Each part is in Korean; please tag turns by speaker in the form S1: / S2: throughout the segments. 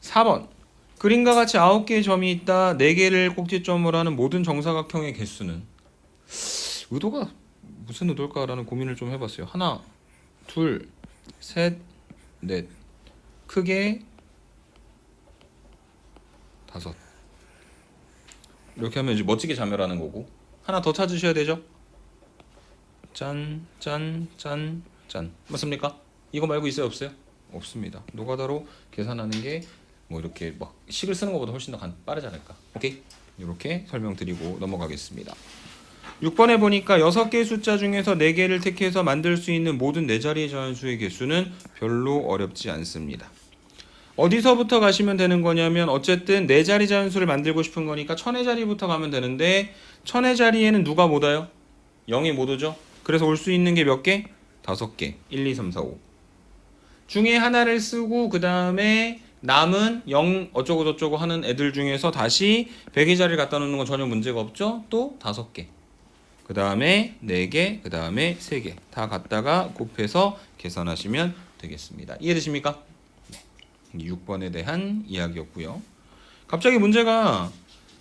S1: 4번. 그림과 같이 9개의 점이 있다. 4개를 꼭지점으로 하는 모든 정사각형의 개수는? 의도가 무슨 의도일까라는 고민을 좀 해봤어요. 하나, 둘, 셋, 넷. 크게 5. 이렇게 하면 이제 멋지게 자멸하는 거고. 하나 더 찾으셔야 되죠? 짠, 짠, 짠, 짠. 맞습니까? 이거 말고 있어요, 없어요? 없습니다. 노가다로 계산하는 게 뭐 이렇게 막 식을 쓰는 것보다 훨씬 더 빠르지 않을까? 오케이? 이렇게 설명드리고 넘어가겠습니다. 6번에 보니까 6개의 숫자 중에서 4개를 택해서 만들 수 있는 모든 4자리의 자연수의 개수는 별로 어렵지 않습니다. 어디서부터 가시면 되는 거냐면 어쨌든 4자리 자연수를 만들고 싶은 거니까 1000의 자리부터 가면 되는데 1000의 자리에는 누가 못 와요? 0이 못 오죠? 그래서 올 수 있는 게 몇 개? 5개. 1, 2, 3, 4, 5 중에 하나를 쓰고 그 다음에 남은 0 어쩌고 저쩌고 하는 애들 중에서 다시 100의 자리를 갖다 놓는 건 전혀 문제가 없죠? 또 5개. 그 다음에 4개, 그 다음에 3개 다 갖다가 곱해서 계산하시면 되겠습니다. 이해되십니까? 6번에 대한 이야기였고요. 갑자기 문제가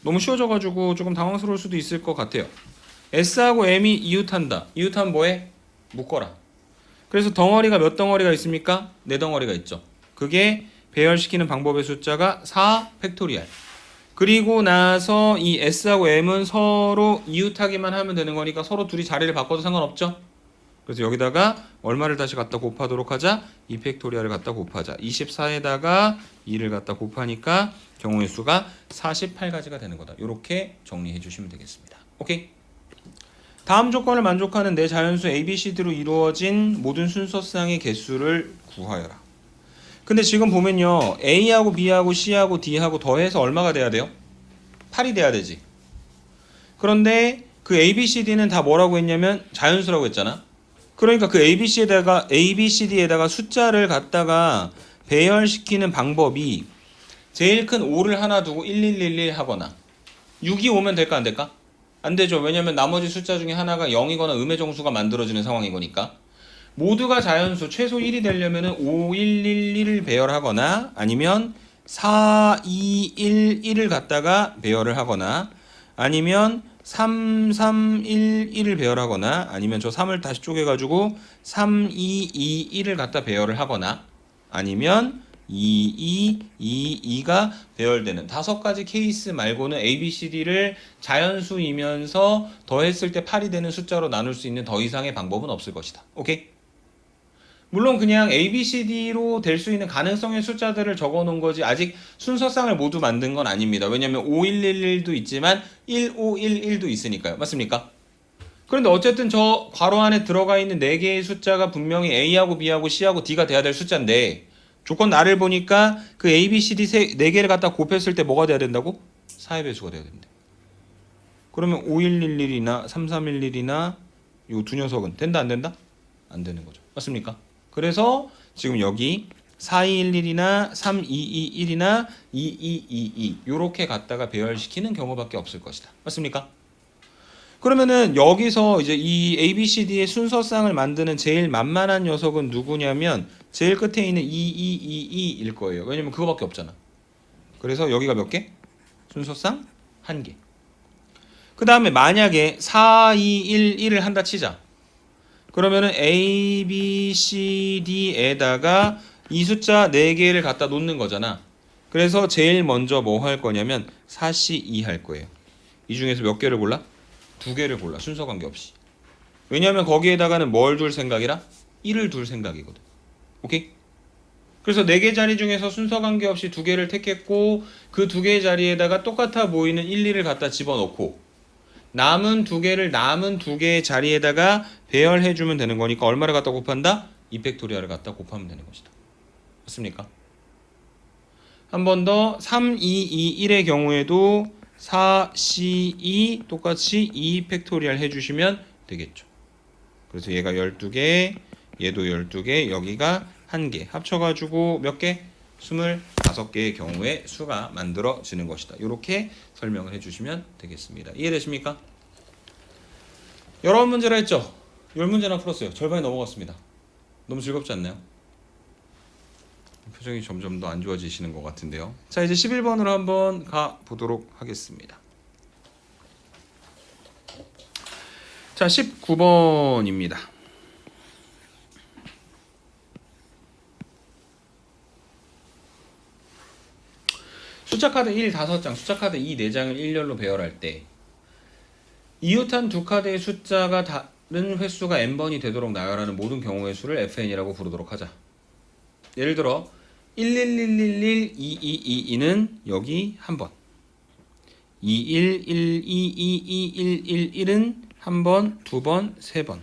S1: 너무 쉬워져가지고 조금 당황스러울 수도 있을 것 같아요. S하고 M이 이웃한다. 이웃하면 뭐해? 묶어라. 그래서 덩어리가 몇 덩어리가 있습니까? 4덩어리가 있죠. 그게 배열시키는 방법의 숫자가 4 팩토리알. 그리고 나서 이 S하고 M은 서로 이웃하기만 하면 되는 거니까 서로 둘이 자리를 바꿔도 상관없죠? 그래서 여기다가 얼마를 다시 갖다 곱하도록 하자? 2 팩토리알을 갖다 곱하자. 24에다가 2를 갖다 곱하니까 경우의 수가 48가지가 되는 거다. 이렇게 정리해 주시면 되겠습니다. 오케이? 다음 조건을 만족하는 내 자연수 ABCD로 이루어진 모든 순서쌍의 개수를 구하여라. 근데 지금 보면요. A하고 B하고 C하고 D하고 더해서 얼마가 돼야 돼요? 8이 돼야 되지. 그런데 그 ABCD는 다 뭐라고 했냐면 자연수라고 했잖아. 그러니까 그 ABCD에다가 숫자를 갖다가 배열시키는 방법이 제일 큰 5를 하나 두고 1111 하거나 6이 오면 될까 안 될까? 안 되죠. 왜냐면 나머지 숫자 중에 하나가 0이거나 음의 정수가 만들어지는 상황인 거니까. 모두가 자연수 최소 1이 되려면 5, 1, 1, 1을 배열하거나 아니면 4, 2, 1, 1을 갖다가 배열을 하거나 아니면 3, 3, 1, 1을 배열하거나 아니면 저 3을 다시 쪼개가지고 3, 2, 2, 1을 갖다 배열을 하거나 아니면 2, 2, 2, 2가 배열되는 5가지 케이스 말고는 ABCD를 자연수이면서 더했을 때 8이 되는 숫자로 나눌 수 있는 더 이상의 방법은 없을 것이다. 오케이? 물론 그냥 ABCD로 될 수 있는 가능성의 숫자들을 적어놓은 거지 아직 순서쌍을 모두 만든 건 아닙니다. 왜냐면 5111도 있지만 1511도 있으니까요. 맞습니까? 그런데 어쨌든 저 괄호 안에 들어가 있는 4개의 숫자가 분명히 A하고 B하고 C하고 D가 돼야 될 숫자인데 조건 나를 보니까 그 ABCD 4개를 갖다 곱했을 때 뭐가 돼야 된다고? 4의 배수가 돼야 된대. 그러면 5111이나 3311이나 이 두 녀석은 된다 안 된다? 안 되는 거죠. 맞습니까? 그래서 지금 여기 4211이나 3221이나 2222 요렇게 갖다가 배열시키는 경우밖에 없을 것이다. 맞습니까? 그러면은 여기서 이제 이 ABCD의 순서쌍을 만드는 제일 만만한 녀석은 누구냐면 제일 끝에 있는 2222일 거예요. 왜냐면 그거밖에 없잖아. 그래서 여기가 몇 개? 순서쌍 1개. 그 다음에 만약에 4, 2, 1, 1을 한다 치자. 그러면은 A, B, C, D에다가 이 숫자 4개를 갖다 놓는 거잖아. 그래서 제일 먼저 뭐 할 거냐면 4, C, 2 할 거예요. 이 중에서 몇 개를 골라? 2개를 골라. 순서 관계없이. 왜냐하면 거기에다가는 뭘 둘 생각이라? 1을 둘 생각이거든. 오케이? 그래서 4개 자리 중에서 순서 관계없이 2개를 택했고 그 2개의 자리에다가 똑같아 보이는 1, 2를 갖다 집어넣고 남은 2개를 남은 2개의 자리에다가 배열해주면 되는 거니까 얼마를 갖다 곱한다? 2팩토리얼을 갖다 곱하면 되는 것이다. 맞습니까? 한 번 더 3, 2, 2, 1의 경우에도 4, C, 2 똑같이 2팩토리얼 해주시면 되겠죠. 그래서 얘가 12개, 얘도 12개, 여기가 1개 합쳐가지고 몇 개? 25개의 경우에 수가 만들어지는 것이다. 이렇게 설명을 해주시면 되겠습니다. 이해되십니까? 여러 문제라 했죠? 10문제나 풀었어요. 절반이 넘어갔습니다. 너무 즐겁지 않나요? 표정이 점점 더 안 좋아지시는 것 같은데요. 자, 이제 11번으로 한번 가 보도록 하겠습니다. 자, 19번입니다. 숫자 카드 1 5장, 숫자 카드 2 4장을 일렬로 배열할 때 이웃한 두 카드의 숫자가 다른 횟수가 n번이 되도록 나열하는 모든 경우의 수를 fn이라고 부르도록 하자. 예를 들어 111112222는 여기 한 번, 21122211은 한 번, 두 번, 세 번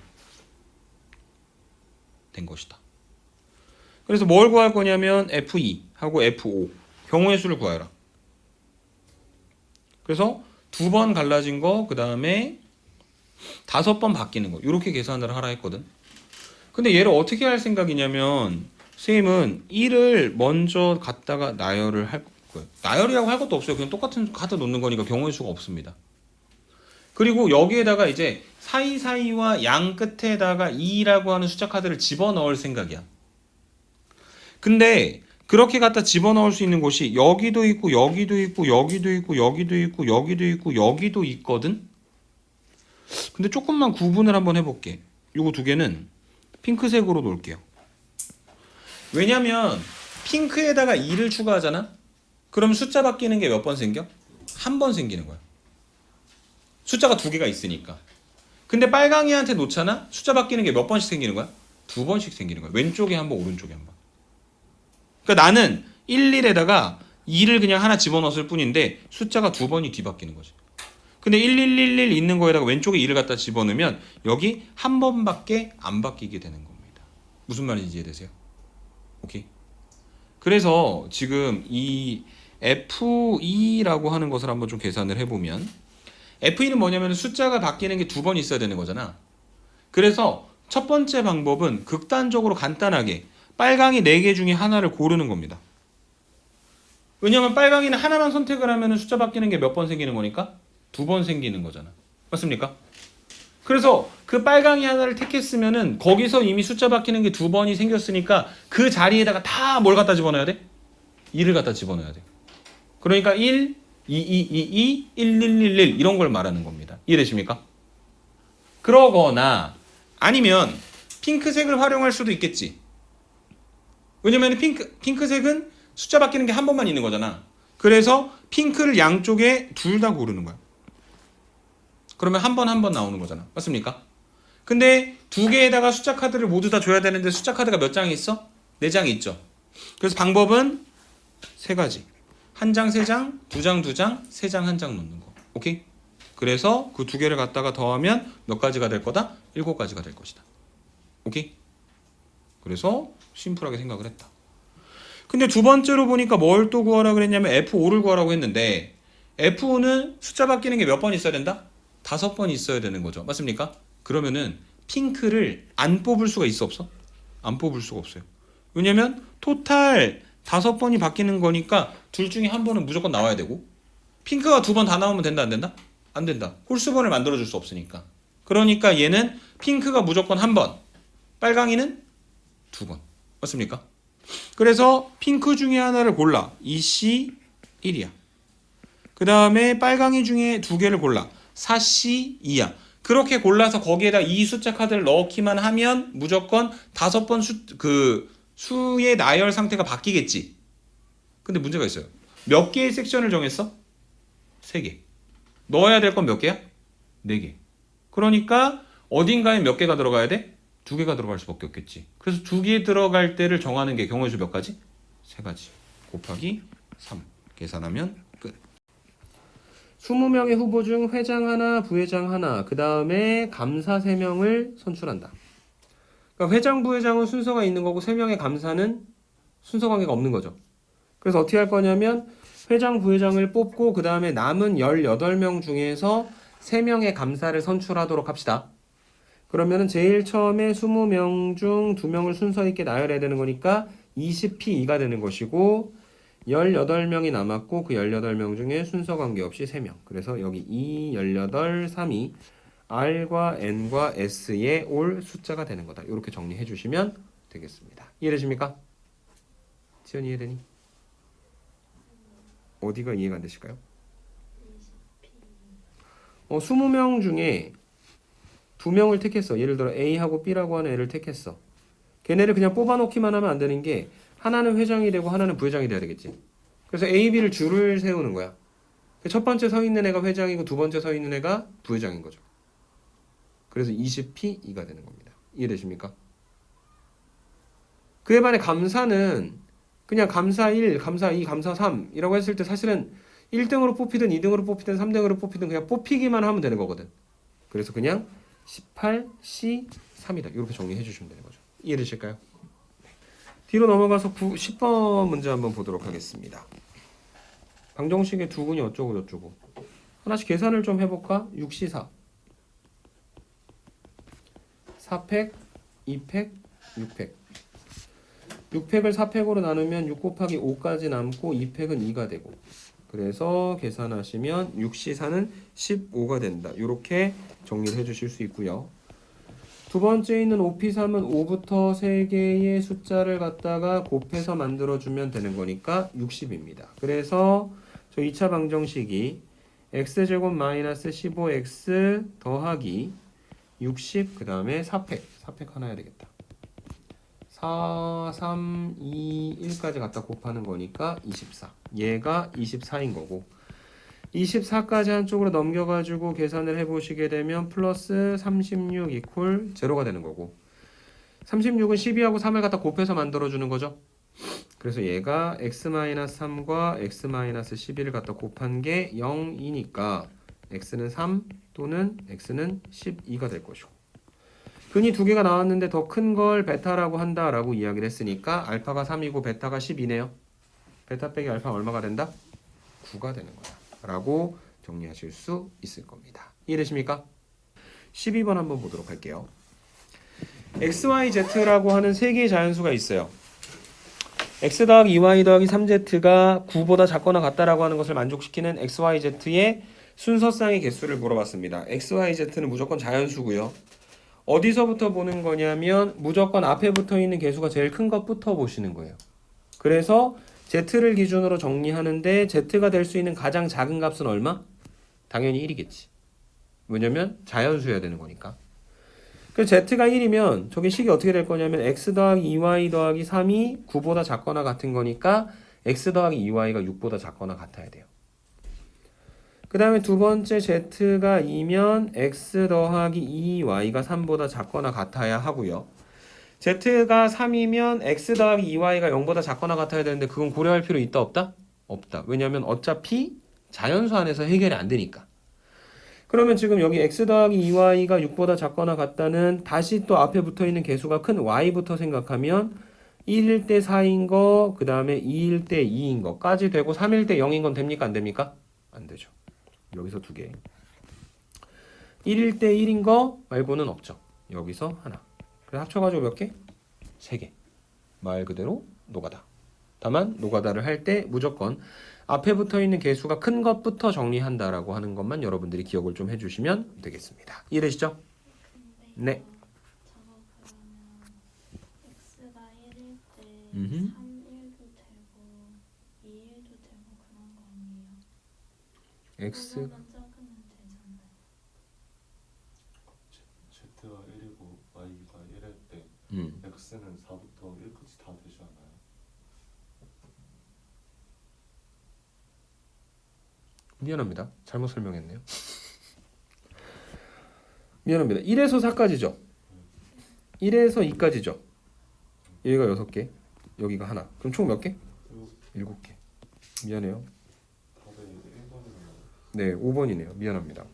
S1: 된 것이다. 그래서 뭘 구할 거냐면 F2 하고 F5 경우의 수를 구하라. 그래서 두 번 갈라진 거, 그 다음에 5번 바뀌는 거, 이렇게 계산을 하라 했거든. 근데 얘를 어떻게 할 생각이냐면 선생님은 1을 먼저 갖다가 나열을 할 거예요. 나열이라고 할 것도 없어요. 그냥 똑같은 카드 놓는 거니까 경우의 수가 없습니다. 그리고 여기에다가 이제 사이사이와 양 끝에다가 2라고 하는 숫자 카드를 집어넣을 생각이야. 근데 그렇게 갖다 집어넣을 수 있는 곳이 여기도 있고 여기도 있고 여기도 있고 여기도 있고 여기도 있고 여기도 있거든. 근데 조금만 구분을 한번 해볼게. 요거 두 개는 핑크색으로 놓을게요. 왜냐면 핑크에다가 2를 추가하잖아. 그럼 숫자 바뀌는 게 몇 번 생겨? 한 번 생기는 거야. 숫자가 두 개가 있으니까. 근데 빨강이한테 놓잖아. 숫자 바뀌는 게 몇 번씩 생기는 거야? 두 번씩 생기는 거야. 왼쪽에 한 번, 오른쪽에 한 번. 그러니까 나는 11에다가 2를 그냥 하나 집어넣었을 뿐인데 숫자가 두 번이 뒤바뀌는 거지. 근데 1111 있는 거에다가 왼쪽에 2를 갖다 집어넣으면 여기 한 번밖에 안 바뀌게 되는 겁니다. 무슨 말인지 이해되세요? 오케이. 그래서 지금 이 F2라고 하는 것을 한번 좀 계산을 해보면 F2는 뭐냐면 숫자가 바뀌는 게 두 번 있어야 되는 거잖아. 그래서 첫 번째 방법은 극단적으로 간단하게 빨강이 4개 중에 하나를 고르는 겁니다. 왜냐면 빨강이는 하나만 선택을 하면 숫자 바뀌는 게 몇 번 생기는 거니까 두 번 생기는 거잖아. 맞습니까? 그래서 그 빨강이 하나를 택했으면은 거기서 이미 숫자 바뀌는 게 두 번이 생겼으니까 그 자리에다가 다 뭘 갖다 집어넣어야 돼? 2를 갖다 집어넣어야 돼. 그러니까 1, 2, 2, 2, 2, 1, 1, 1, 1 이런 걸 말하는 겁니다. 이해되십니까? 그러거나 아니면 핑크색을 활용할 수도 있겠지. 왜냐면 핑크색은 숫자 바뀌는 게 한 번만 있는 거잖아. 그래서 핑크를 양쪽에 둘 다 고르는 거야. 그러면 한 번 나오는 거잖아. 맞습니까? 근데 두 개에다가 숫자 카드를 모두 다 줘야 되는데 숫자 카드가 몇 장이 있어? 4장이 있죠. 그래서 방법은 세 가지. 한 장, 세 장, 두 장, 두 장, 세 장, 한 장 놓는 거. 오케이? 그래서 그 두 개를 갖다가 더하면 몇 가지가 될 거다? 7가지가 될 것이다. 오케이? 그래서 심플하게 생각을 했다. 근데 두 번째로 보니까 뭘 또 구하라 그랬냐면 F5를 구하라고 했는데 F5는 숫자 바뀌는 게 몇 번 있어야 된다? 5번 있어야 되는 거죠. 맞습니까? 그러면은 핑크를 안 뽑을 수가 있어 없어? 안 뽑을 수가 없어요. 왜냐면 토탈 5번이 바뀌는 거니까 둘 중에 한 번은 무조건 나와야 되고 핑크가 2번 다 나오면 된다 안 된다? 안 된다. 홀수번을 만들어줄 수 없으니까. 그러니까 얘는 핑크가 무조건 한 번, 빨강이는 2번. 맞습니까? 그래서 핑크 중에 하나를 골라. 2C 1이야. 그 다음에 빨강이 중에 2개를 골라. 4C 2야. 그렇게 골라서 거기에다 이 숫자 카드를 넣기만 하면 무조건 5번 수의 나열 상태가 바뀌겠지. 근데 문제가 있어요. 몇 개의 섹션을 정했어? 3개. 넣어야 될 건 몇 개야? 4개. 그러니까 어딘가에 몇 개가 들어가야 돼? 2개가 들어갈 수밖에 없겠지. 그래서 2개 들어갈 때를 정하는 게 경우의 수 몇 가지? 3가지. 곱하기 3. 계산하면 끝.
S2: 20명의 후보 중 회장 하나, 부회장 하나, 그 다음에 감사 3명을 선출한다. 그러니까 회장, 부회장은 순서가 있는 거고 3명의 감사는 순서 관계가 없는 거죠. 그래서 어떻게 할 거냐면 회장, 부회장을 뽑고 그 다음에 남은 18명 중에서 3명의 감사를 선출하도록 합시다. 그러면은 제일 처음에 20명 중 2명을 순서 있게 나열해야 되는 거니까 20P2가 되는 것이고 18명이 남았고 그 18명 중에 순서 관계없이 3명. 그래서 여기 2, 18, 3이 R과 N과 S에 올 숫자가 되는 거다. 이렇게 정리해 주시면 되겠습니다. 이해되십니까? 지연 이해되니? 어디가 이해가 안 되실까요? 20명 중에 2명을 택했어. 예를 들어 A하고 B라고 하는 애를 택했어. 걔네를 그냥 뽑아놓기만 하면 안 되는 게 하나는 회장이 되고 하나는 부회장이 돼야 되겠지. 그래서 A, B를 줄을 세우는 거야. 첫 번째 서 있는 애가 회장이고 두 번째 서 있는 애가 부회장인 거죠. 그래서 20P2가 되는 겁니다. 이해되십니까? 그에 반해 감사는 그냥 감사 1, 감사 2, 감사 3이라고 했을 때 사실은 1등으로 뽑히든 2등으로 뽑히든 3등으로 뽑히든 그냥 뽑히기만 하면 되는 거거든. 그래서 그냥 18C3이다. 이렇게 정리해 주시면 되는 거죠. 이해되실까요? 뒤로 넘어가서 10번 문제 한번 보도록 하겠습니다. 방정식의 두근이 어쩌고 저쩌고. 하나씩 계산을 좀 해볼까? 6C4 4팩, 2팩, 6팩 6팩을 4팩으로 나누면 6 곱하기 5까지 남고 2팩은 2가 되고 그래서 계산하시면 6C4는 15가 된다. 이렇게 정리를 해주실 수 있고요. 두 번째 있는 5P3은 5부터 3개의 숫자를 갖다가 곱해서 만들어주면 되는 거니까 60입니다. 그래서 저 2차 방정식이 x제곱 마이너스 15x 더하기 60 그 다음에 4팩 하나 해야 되겠다. 4, 3, 2, 1까지 갖다 곱하는 거니까 24. 얘가 24인 거고 24까지 한쪽으로 넘겨가지고 계산을 해보시게 되면 플러스 36 이퀄 0가 되는 거고 36은 12하고 3을 갖다 곱해서 만들어주는 거죠. 그래서 얘가 x-3과 x-11을 갖다 곱한 게 0이니까 x는 3 또는 x는 12가 될 것이고 근이 두 개가 나왔는데 더 큰 걸 베타라고 한다라고 이야기를 했으니까 알파가 3이고 베타가 10이네요. 베타 빼기 알파 얼마가 된다? 9가 되는 거야 라고 정리하실 수 있을 겁니다. 이해되십니까? 12번 한번 보도록 할게요. XYZ라고 하는 세 개의 자연수가 있어요. X 더하기 2Y 더하기 3Z가 9보다 작거나 같다라고 하는 것을 만족시키는 XYZ의 순서상의 개수를 물어봤습니다. XYZ는 무조건 자연수고요. 어디서부터 보는 거냐면 무조건 앞에 붙어 있는 개수가 제일 큰 것부터 보시는 거예요. 그래서 Z를 기준으로 정리하는데 Z가 될 수 있는 가장 작은 값은 얼마? 당연히 1이겠지. 왜냐면 자연수여야 되는 거니까. 그래서 Z가 1이면 저게 식이 어떻게 될 거냐면 X 더하기 2Y 더하기 3이 9보다 작거나 같은 거니까 X 더하기 2Y가 6보다 작거나 같아야 돼요. 그 다음에 두 번째 Z가 2면 X 더하기 2Y가 3보다 작거나 같아야 하고요. Z가 3이면 X 더하기 2Y가 0보다 작거나 같아야 되는데 그건 고려할 필요 있다 없다? 없다. 왜냐면 어차피 자연수 안에서 해결이 안 되니까. 그러면 지금 여기 X 더하기 2Y가 6보다 작거나 같다는 다시 또 앞에 붙어있는 개수가 큰 Y부터 생각하면 1일 때 4인 거, 그 다음에 2일 때 2인 거까지 되고 3일 때 0인 건 됩니까? 안 됩니까? 안 되죠. 여기서 두 개. 1일 때 1인 거 말고는 없죠. 여기서 하나. 그래서 합쳐가지고 몇 개? 3개. 말 그대로 노가다. 다만 노가다를 할 때 무조건 앞에 붙어있는 개수가 큰 것부터 정리한다라고 하는 것만 여러분들이 기억을 좀 해주시면 되겠습니다. 이해되시죠? 네.
S3: 저거 그러면 x가 1일 때
S2: 음흠.
S3: 3일도 되고 2일도 되고 그런 거 아니에요?
S2: X
S3: 그거만 적으면 되잖아요.
S4: Z가 1이고 Y가 1일 때 X는 4부터 1까지 다 되지 않아요?
S2: 미안합니다. 잘못 설명했네요. 미안합니다. 1에서 4까지죠. 1에서 2까지죠. 여기가 6개, 여기가 하나. 그럼 총 몇 개? 7개. 미안해요.
S4: 다들 1번이잖아요.
S2: 네, 5번이네요. 미안합니다.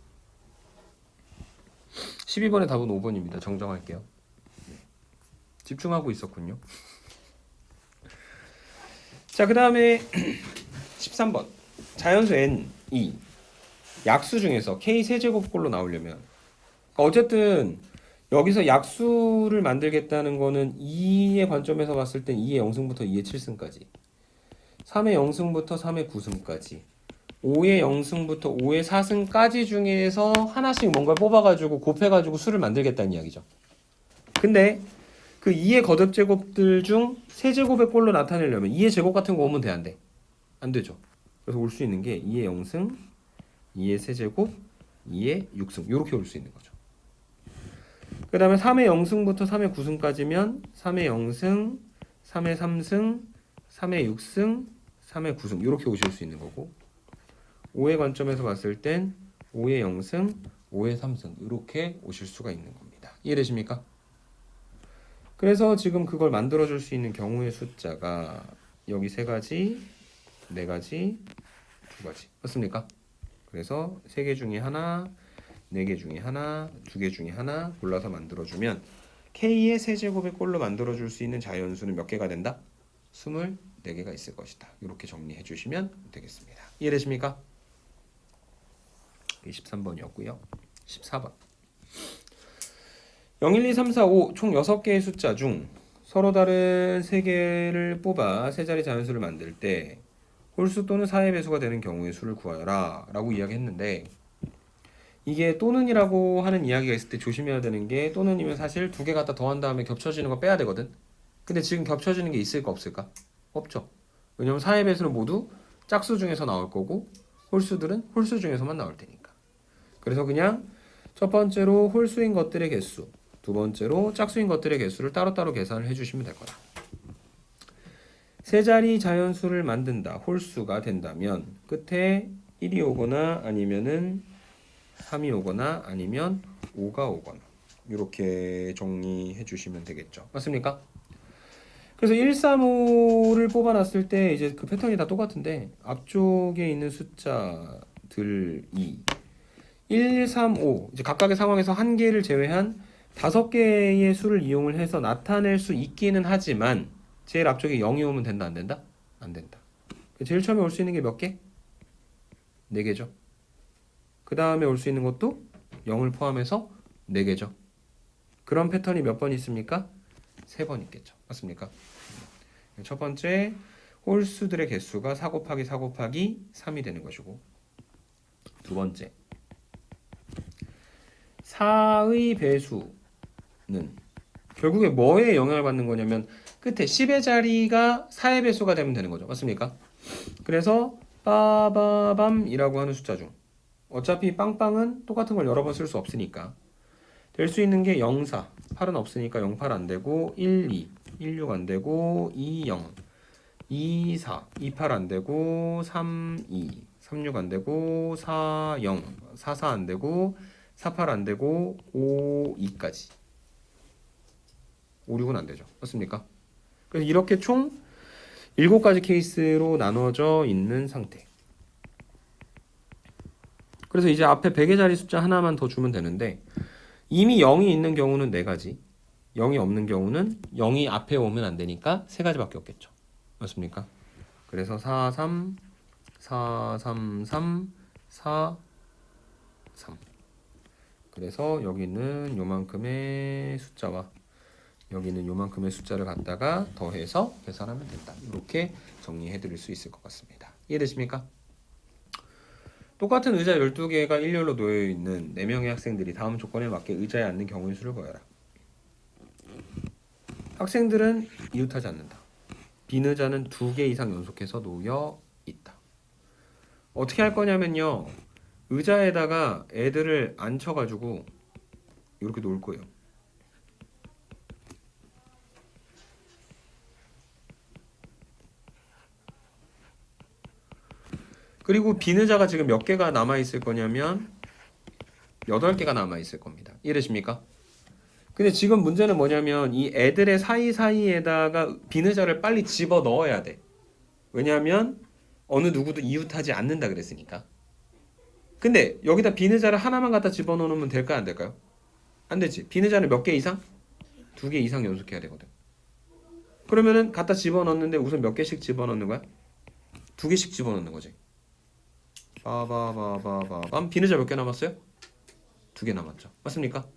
S2: 12번의 답은 5번입니다. 정정할게요. 네. 집중하고 있었군요. 자, 그 다음에 13번. 자연수 N2. 약수 중에서 K 세제곱꼴로 나오려면 그러니까 어쨌든 여기서 약수를 만들겠다는 거는 2의 관점에서 봤을 땐 2의 0승부터 2의 7승까지 3의 0승부터 3의 9승까지 5의 0승부터 5의 4승까지 중에서 하나씩 뭔가 뽑아가지고 곱해가지고 수를 만들겠다는 이야기죠. 근데 그 2의 거듭 제곱들 중 세제곱의 꼴로 나타내려면 2의 제곱 같은 거 오면 돼, 안 돼? 안 되죠. 그래서 올 수 있는 게 2의 0승, 2의 세제곱, 2의 6승 이렇게 올 수 있는 거죠. 그 다음에 3의 0승부터 3의 9승까지면 3의 0승, 3의 3승, 3의 6승, 3의 9승 이렇게 오실 수 있는 거고 5의 관점에서 봤을 땐 5의 0승, 5의 3승 이렇게 오실 수가 있는 겁니다. 이해되십니까? 그래서 지금 그걸 만들어줄 수 있는 경우의 숫자가 여기 3가지, 4가지, 2가지 맞습니까? 그래서 3개 중에 하나, 4개 중에 하나, 2개 중에 하나 골라서 만들어주면 K의 세제곱의 꼴로 만들어줄 수 있는 자연수는 몇 개가 된다? 24개가 있을 것이다. 이렇게 정리해 주시면 되겠습니다. 이해되십니까? 23번이었고요. 14번 0, 1, 2, 3, 4, 5 총 6개의 숫자 중 서로 다른 3개를 뽑아 세 자리 자연수를 만들 때 홀수 또는 4의 배수가 되는 경우의 수를 구하라 라고 이야기했는데 이게 또는이라고 하는 이야기가 있을 때 조심해야 되는 게 또는이면 사실 2개 갖다 더한 다음에 겹쳐지는 거 빼야 되거든. 근데 지금 겹쳐지는 게 있을까 없을까? 없죠. 왜냐면 4의 배수는 모두 짝수 중에서 나올 거고 홀수들은 홀수 중에서만 나올 테니까. 그래서 그냥 첫 번째로 홀수인 것들의 개수, 두 번째로 짝수인 것들의 개수를 따로따로 계산을 해주시면 될 거다. 세 자리 자연수를 만든다. 홀수가 된다면 끝에 1이 오거나 아니면은 3이 오거나 아니면 5가 오거나 이렇게 정리해 주시면 되겠죠. 맞습니까? 그래서 1, 3, 5를 뽑아놨을 때 이제 그 패턴이 다 똑같은데 앞쪽에 있는 숫자들이 1, 3, 5 이제 각각의 상황에서 한 개를 제외한 5개의 수를 이용을 해서 나타낼 수 있기는 하지만 제일 앞쪽에 0이 오면 된다 안 된다? 안 된다. 제일 처음에 올 수 있는 게 몇 개? 4개죠. 그 다음에 올 수 있는 것도 0을 포함해서 4개죠. 그런 패턴이 몇 번 있습니까? 3번 있겠죠. 맞습니까? 첫 번째 홀수들의 개수가 4 곱하기 4 곱하기 3이 되는 것이고 두 번째 4의 배수는 결국에 뭐에 영향을 받는 거냐면 끝에 10의 자리가 4의 배수가 되면 되는 거죠. 맞습니까? 그래서 빠바밤이라고 하는 숫자 중 어차피 빵빵은 똑같은 걸 여러 번 쓸 수 없으니까 될 수 있는 게 0, 4 8은 없으니까 0, 8 안 되고 1, 2 1, 6 안 되고 2, 0 2, 4 2, 8 안 되고 3, 2 3, 6 안 되고 4, 0 4, 4 안 되고 4, 8 안 되고 5, 2까지 5, 6은 안 되죠. 맞습니까? 그래서 이렇게 총 7가지 케이스로 나눠져 있는 상태. 그래서 이제 앞에 100의 자리 숫자 하나만 더 주면 되는데 이미 0이 있는 경우는 4가지 0이 없는 경우는 0이 앞에 오면 안 되니까 3가지밖에 없겠죠. 맞습니까? 그래서 4, 3, 4, 3, 3, 4, 3 그래서 여기는 요만큼의 숫자와 여기는 요만큼의 숫자를 갖다가 더해서 계산하면 된다. 이렇게 정리해 드릴 수 있을 것 같습니다. 이해되십니까? 똑같은 의자 12개가 일렬로 놓여 있는 4명의 학생들이 다음 조건에 맞게 의자에 앉는 경우의 수를 구하라. 학생들은 이웃하지 않는다. 빈 의자는 2개 이상 연속해서 놓여 있다. 어떻게 할 거냐면요. 의자에다가 애들을 앉혀가지고 이렇게 놓을 거예요. 그리고 빈 의자가 지금 몇 개가 남아있을 거냐면 8개가 남아있을 겁니다. 이해되십니까? 근데 지금 문제는 뭐냐면 이 애들의 사이사이에다가 빈 의자를 빨리 집어 넣어야 돼. 왜냐하면 어느 누구도 이웃하지 않는다 그랬으니까. 근데 여기다 빈 의자를 하나만 갖다 집어넣으면 될까요? 안 될까요? 안 되지. 빈 의자는 몇 개 이상? 2개 이상 연속해야 되거든. 그러면은 갖다 집어넣는데 우선 몇 개씩 집어넣는 거야? 2개씩 집어넣는 거지. 빠바바바바밤. 빈 의자 몇 개 남았어요? 2개 남았죠. 맞습니까?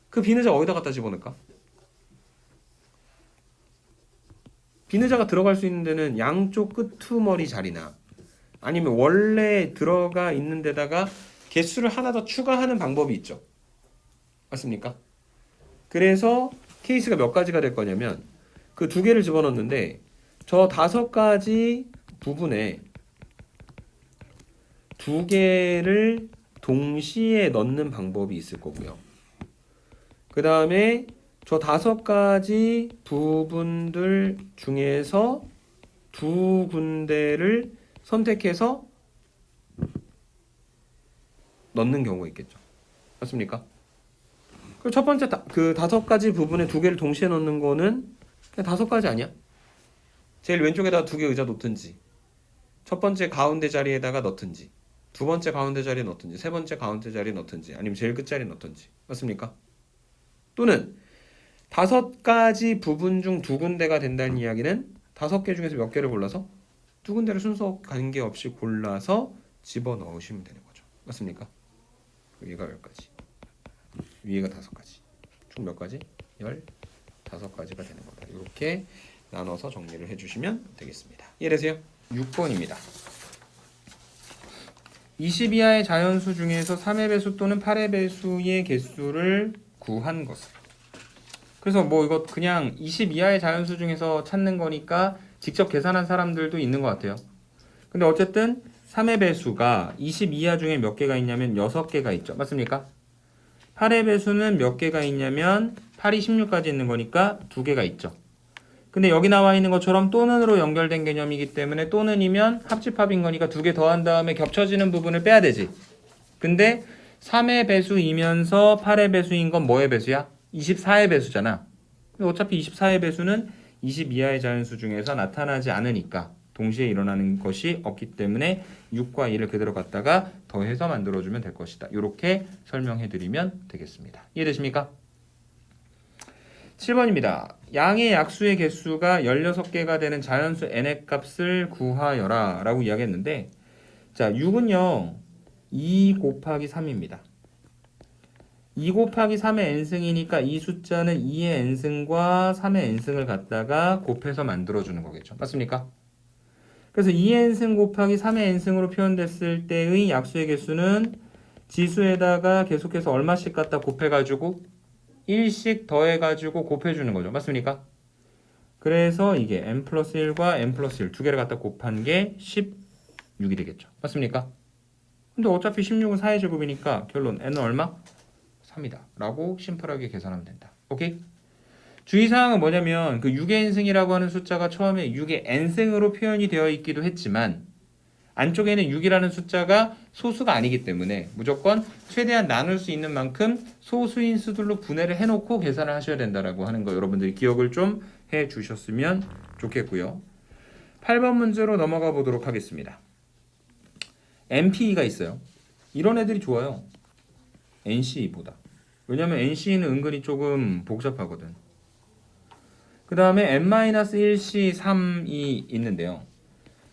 S2: 그 빈 의자 어디다 갖다 집어넣을까? 빈 의자가 들어갈 수 있는 데는 양쪽 끄트머리 자리나 아니면 원래 들어가 있는 데다가 개수를 하나 더 추가하는 방법이 있죠. 맞습니까? 그래서 케이스가 몇 가지가 될 거냐면 그 두 개를 집어넣는데 저 5가지 부분에 두 개를 동시에 넣는 방법이 있을 거고요. 그 다음에 저 5가지 부분들 중에서 두 군데를 선택해서 넣는 경우가 있겠죠. 맞습니까? 그리고 첫 번째 그 5가지 부분에 두 개를 동시에 넣는 거는 그냥 5가지 아니야? 제일 왼쪽에다 두 개 의자 놓든지, 첫 번째 가운데 자리에다가 넣든지, 두 번째 가운데 자리에 넣든지, 세 번째 가운데 자리에 넣든지, 아니면 제일 끝 자리에 넣든지. 맞습니까? 또는 5가지 부분 중 두 군데가 된다는 이야기는 5개 중에서 몇 개를 골라서 두 군데를 순서 관계없이 골라서 집어넣으시면 되는 거죠. 맞습니까? 위가 10가지, 위가 5가지, 총 몇 가지? 15가지가 되는 거다. 이렇게 나눠서 정리를 해주시면 되겠습니다. 이해되세요? 6번입니다. 20 이하의 자연수 중에서 3의 배수 또는 8의 배수의 개수를 구한 것을. 그래서 뭐 이거 그냥 20 이하의 자연수 중에서 찾는 거니까 직접 계산한 사람들도 있는 것 같아요. 근데 어쨌든 3의 배수가 20 이하 중에 몇 개가 있냐면 6개가 있죠. 맞습니까? 8의 배수는 몇 개가 있냐면 8이 16까지 있는 거니까 2개가 있죠. 근데 여기 나와 있는 것처럼 또는으로 연결된 개념이기 때문에 또는이면 합집합인 거니까 2개 더한 다음에 겹쳐지는 부분을 빼야 되지. 근데 3의 배수이면서 8의 배수인 건 뭐의 배수야? 24의 배수잖아. 어차피 24의 배수는 20 이하의 자연수 중에서 나타나지 않으니까 동시에 일어나는 것이 없기 때문에 6과 2를 그대로 갖다가 더해서 만들어주면 될 것이다. 이렇게 설명해드리면 되겠습니다. 이해되십니까? 7번입니다. 양의 약수의 개수가 16개가 되는 자연수 n의 값을 구하여라 라고 이야기했는데, 자 6은요 2 곱하기 3입니다. 2 곱하기 3의 n승이니까 이 숫자는 2의 n승과 3의 n승을 갖다가 곱해서 만들어주는 거겠죠. 맞습니까? 그래서 2의 n승 곱하기 3의 n승으로 표현됐을 때의 약수의 개수는 지수에다가 계속해서 얼마씩 갖다 곱해가지고 1씩 더해가지고 곱해주는 거죠. 맞습니까? 그래서 이게 n 플러스 1과 n 플러스 1 두 개를 갖다 곱한 게 16이 되겠죠. 맞습니까? 근데 어차피 16은 4의 제곱이니까 결론 n은 얼마? 3이다 라고 심플하게 계산하면 된다. 오케이? 주의사항은 뭐냐면 그 6의 n승이라고 하는 숫자가 처음에 6의 n승으로 표현이 되어 있기도 했지만 안쪽에는 6이라는 숫자가 소수가 아니기 때문에 무조건 최대한 나눌 수 있는 만큼 소수인 수들로 분해를 해놓고 계산을 하셔야 된다라고 하는 거 여러분들이 기억을 좀 해주셨으면 좋겠고요. 8번 문제로 넘어가 보도록 하겠습니다. NPE가 있어요. 이런 애들이 좋아요. NCE보다. 왜냐면 NCE는 은근히 조금 복잡하거든. 그 다음에 N-1C, 3이 있는데요.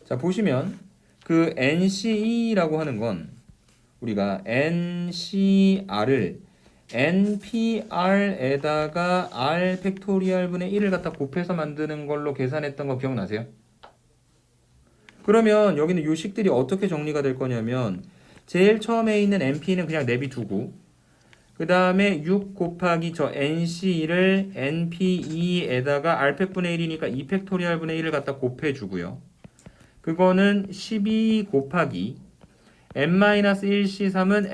S2: 자 보시면 그 NCE라고 하는 건 우리가 NCR을 NPR에다가 R 팩토리얼 분의 1을 갖다 곱해서 만드는 걸로 계산했던 거 기억나세요? 그러면 여기는 요 식들이 어떻게 정리가 될 거냐면 제일 처음에 있는 NP는 그냥 내비두고 그 다음에 6 곱하기 저 NC를 NPE에다가 R팩분의 1이니까 2 팩토리얼 분의 1을 갖다 곱해주고요. 그거는 12 곱하기 n-1c3은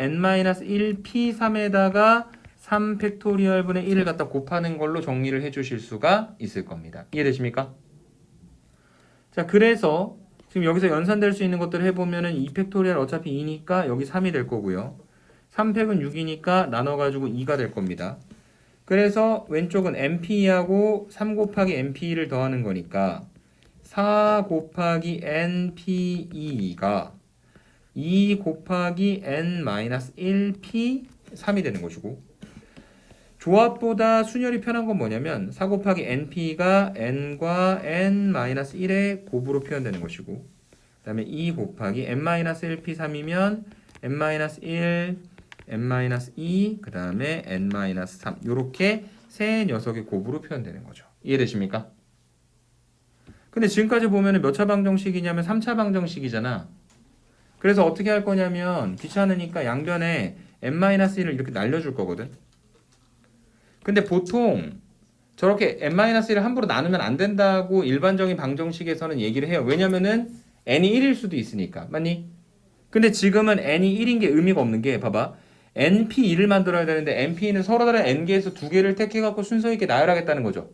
S2: n-1p3에다가 3 팩토리얼 분의 1을 갖다 곱하는 걸로 정리를 해주실 수가 있을 겁니다. 이해되십니까? 자, 그래서 지금 여기서 연산될 수 있는 것들을 해보면은 2 팩토리얼 어차피 2니까 여기 3이 될 거고요. 3팩은 6이니까 나눠가지고 2가 될 겁니다. 그래서 왼쪽은 NPE하고 3 곱하기 NPE를 더하는 거니까 4 곱하기 NPE가 2 곱하기 N-1P 3이 되는 것이고 조합보다 순열이 편한 건 뭐냐면 4 곱하기 NP가 N과 N-1의 곱으로 표현되는 것이고 그 다음에 2 곱하기 N-1P3이면 N-1, N-2, 그 다음에 N-3 요렇게 세 녀석의 곱으로 표현되는 거죠. 이해되십니까? 근데 지금까지 보면 몇 차 방정식이냐면 3차 방정식이잖아. 그래서 어떻게 할 거냐면 귀찮으니까 양변에 N-1을 이렇게 날려줄 거거든. 근데 보통 저렇게 n-1을 함부로 나누면 안 된다고 일반적인 방정식에서는 얘기를 해요. 왜냐면은 n이 1일 수도 있으니까. 맞니? 근데 지금은 n이 1인 게 의미가 없는 게 봐봐. np2를 만들어야 되는데 np는 서로 다른 n개에서 두 개를 택해갖고 순서 있게 나열하겠다는 거죠.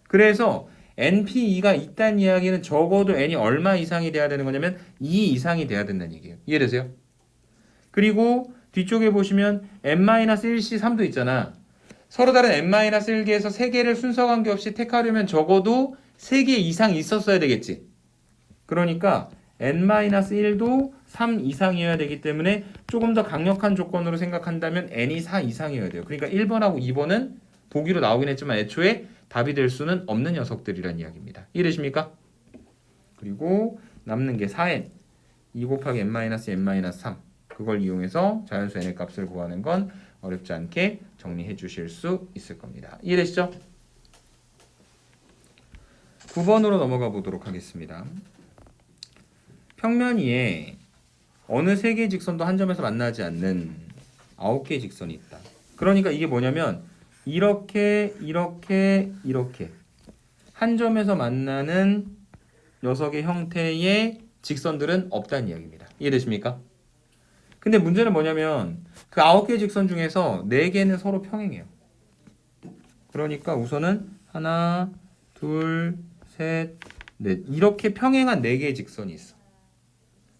S2: 그래서 np2가 있다는 이야기는 적어도 n이 얼마 이상이 돼야 되는 거냐면 2 이상이 돼야 된다는 얘기예요. 이해되세요? 그리고 뒤쪽에 보시면 n-1c3도 있잖아. 서로 다른 n-1개에서 3개를 순서 관계없이 택하려면 적어도 3개 이상 있었어야 되겠지. 그러니까 n-1도 3 이상이어야 되기 때문에 조금 더 강력한 조건으로 생각한다면 n이 4 이상이어야 돼요. 그러니까 1번하고 2번은 보기로 나오긴 했지만 애초에 답이 될 수는 없는 녀석들이란 이야기입니다. 이해되십니까? 그리고 남는 게 4n 2 곱하기 n-n-3 그걸 이용해서 자연수 n의 값을 구하는 건 어렵지 않게 정리해 주실 수 있을 겁니다. 이해되시죠? 9번으로 넘어가 보도록 하겠습니다. 평면 위에 어느 세 개의 직선도 한 점에서 만나지 않는 9개의 직선이 있다. 그러니까 이게 뭐냐면 이렇게 한 점에서 만나는 녀석의 형태의 직선들은 없다는 이야기입니다. 이해되십니까? 근데 문제는 뭐냐면 그 9개의 직선 중에서 4개는 서로 평행해요. 그러니까 우선은 하나, 둘, 셋, 넷 이렇게 평행한 4개의 직선이 있어.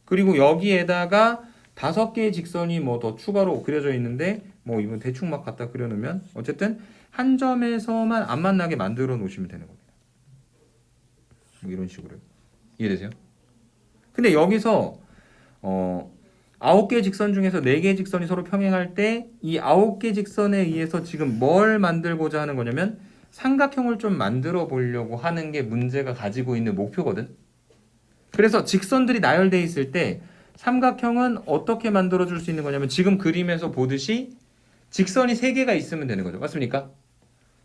S2: 그리고 여기에다가 5개의 직선이 뭐 더 추가로 그려져 있는데 뭐 이건 대충 막 갖다 그려놓으면 어쨌든 한 점에서만 안 만나게 만들어 놓으시면 되는 겁니다. 뭐 이런 식으로. 이해되세요? 근데 여기서 9개의 직선 중에서 4개의 직선이 서로 평행할 때 이 9개 직선에 의해서 지금 뭘 만들고자 하는 거냐면 삼각형을 좀 만들어 보려고 하는 게 문제가 가지고 있는 목표거든. 그래서 직선들이 나열되어 있을 때 삼각형은 어떻게 만들어 줄 수 있는 거냐면 지금 그림에서 보듯이 직선이 3개가 있으면 되는 거죠. 맞습니까?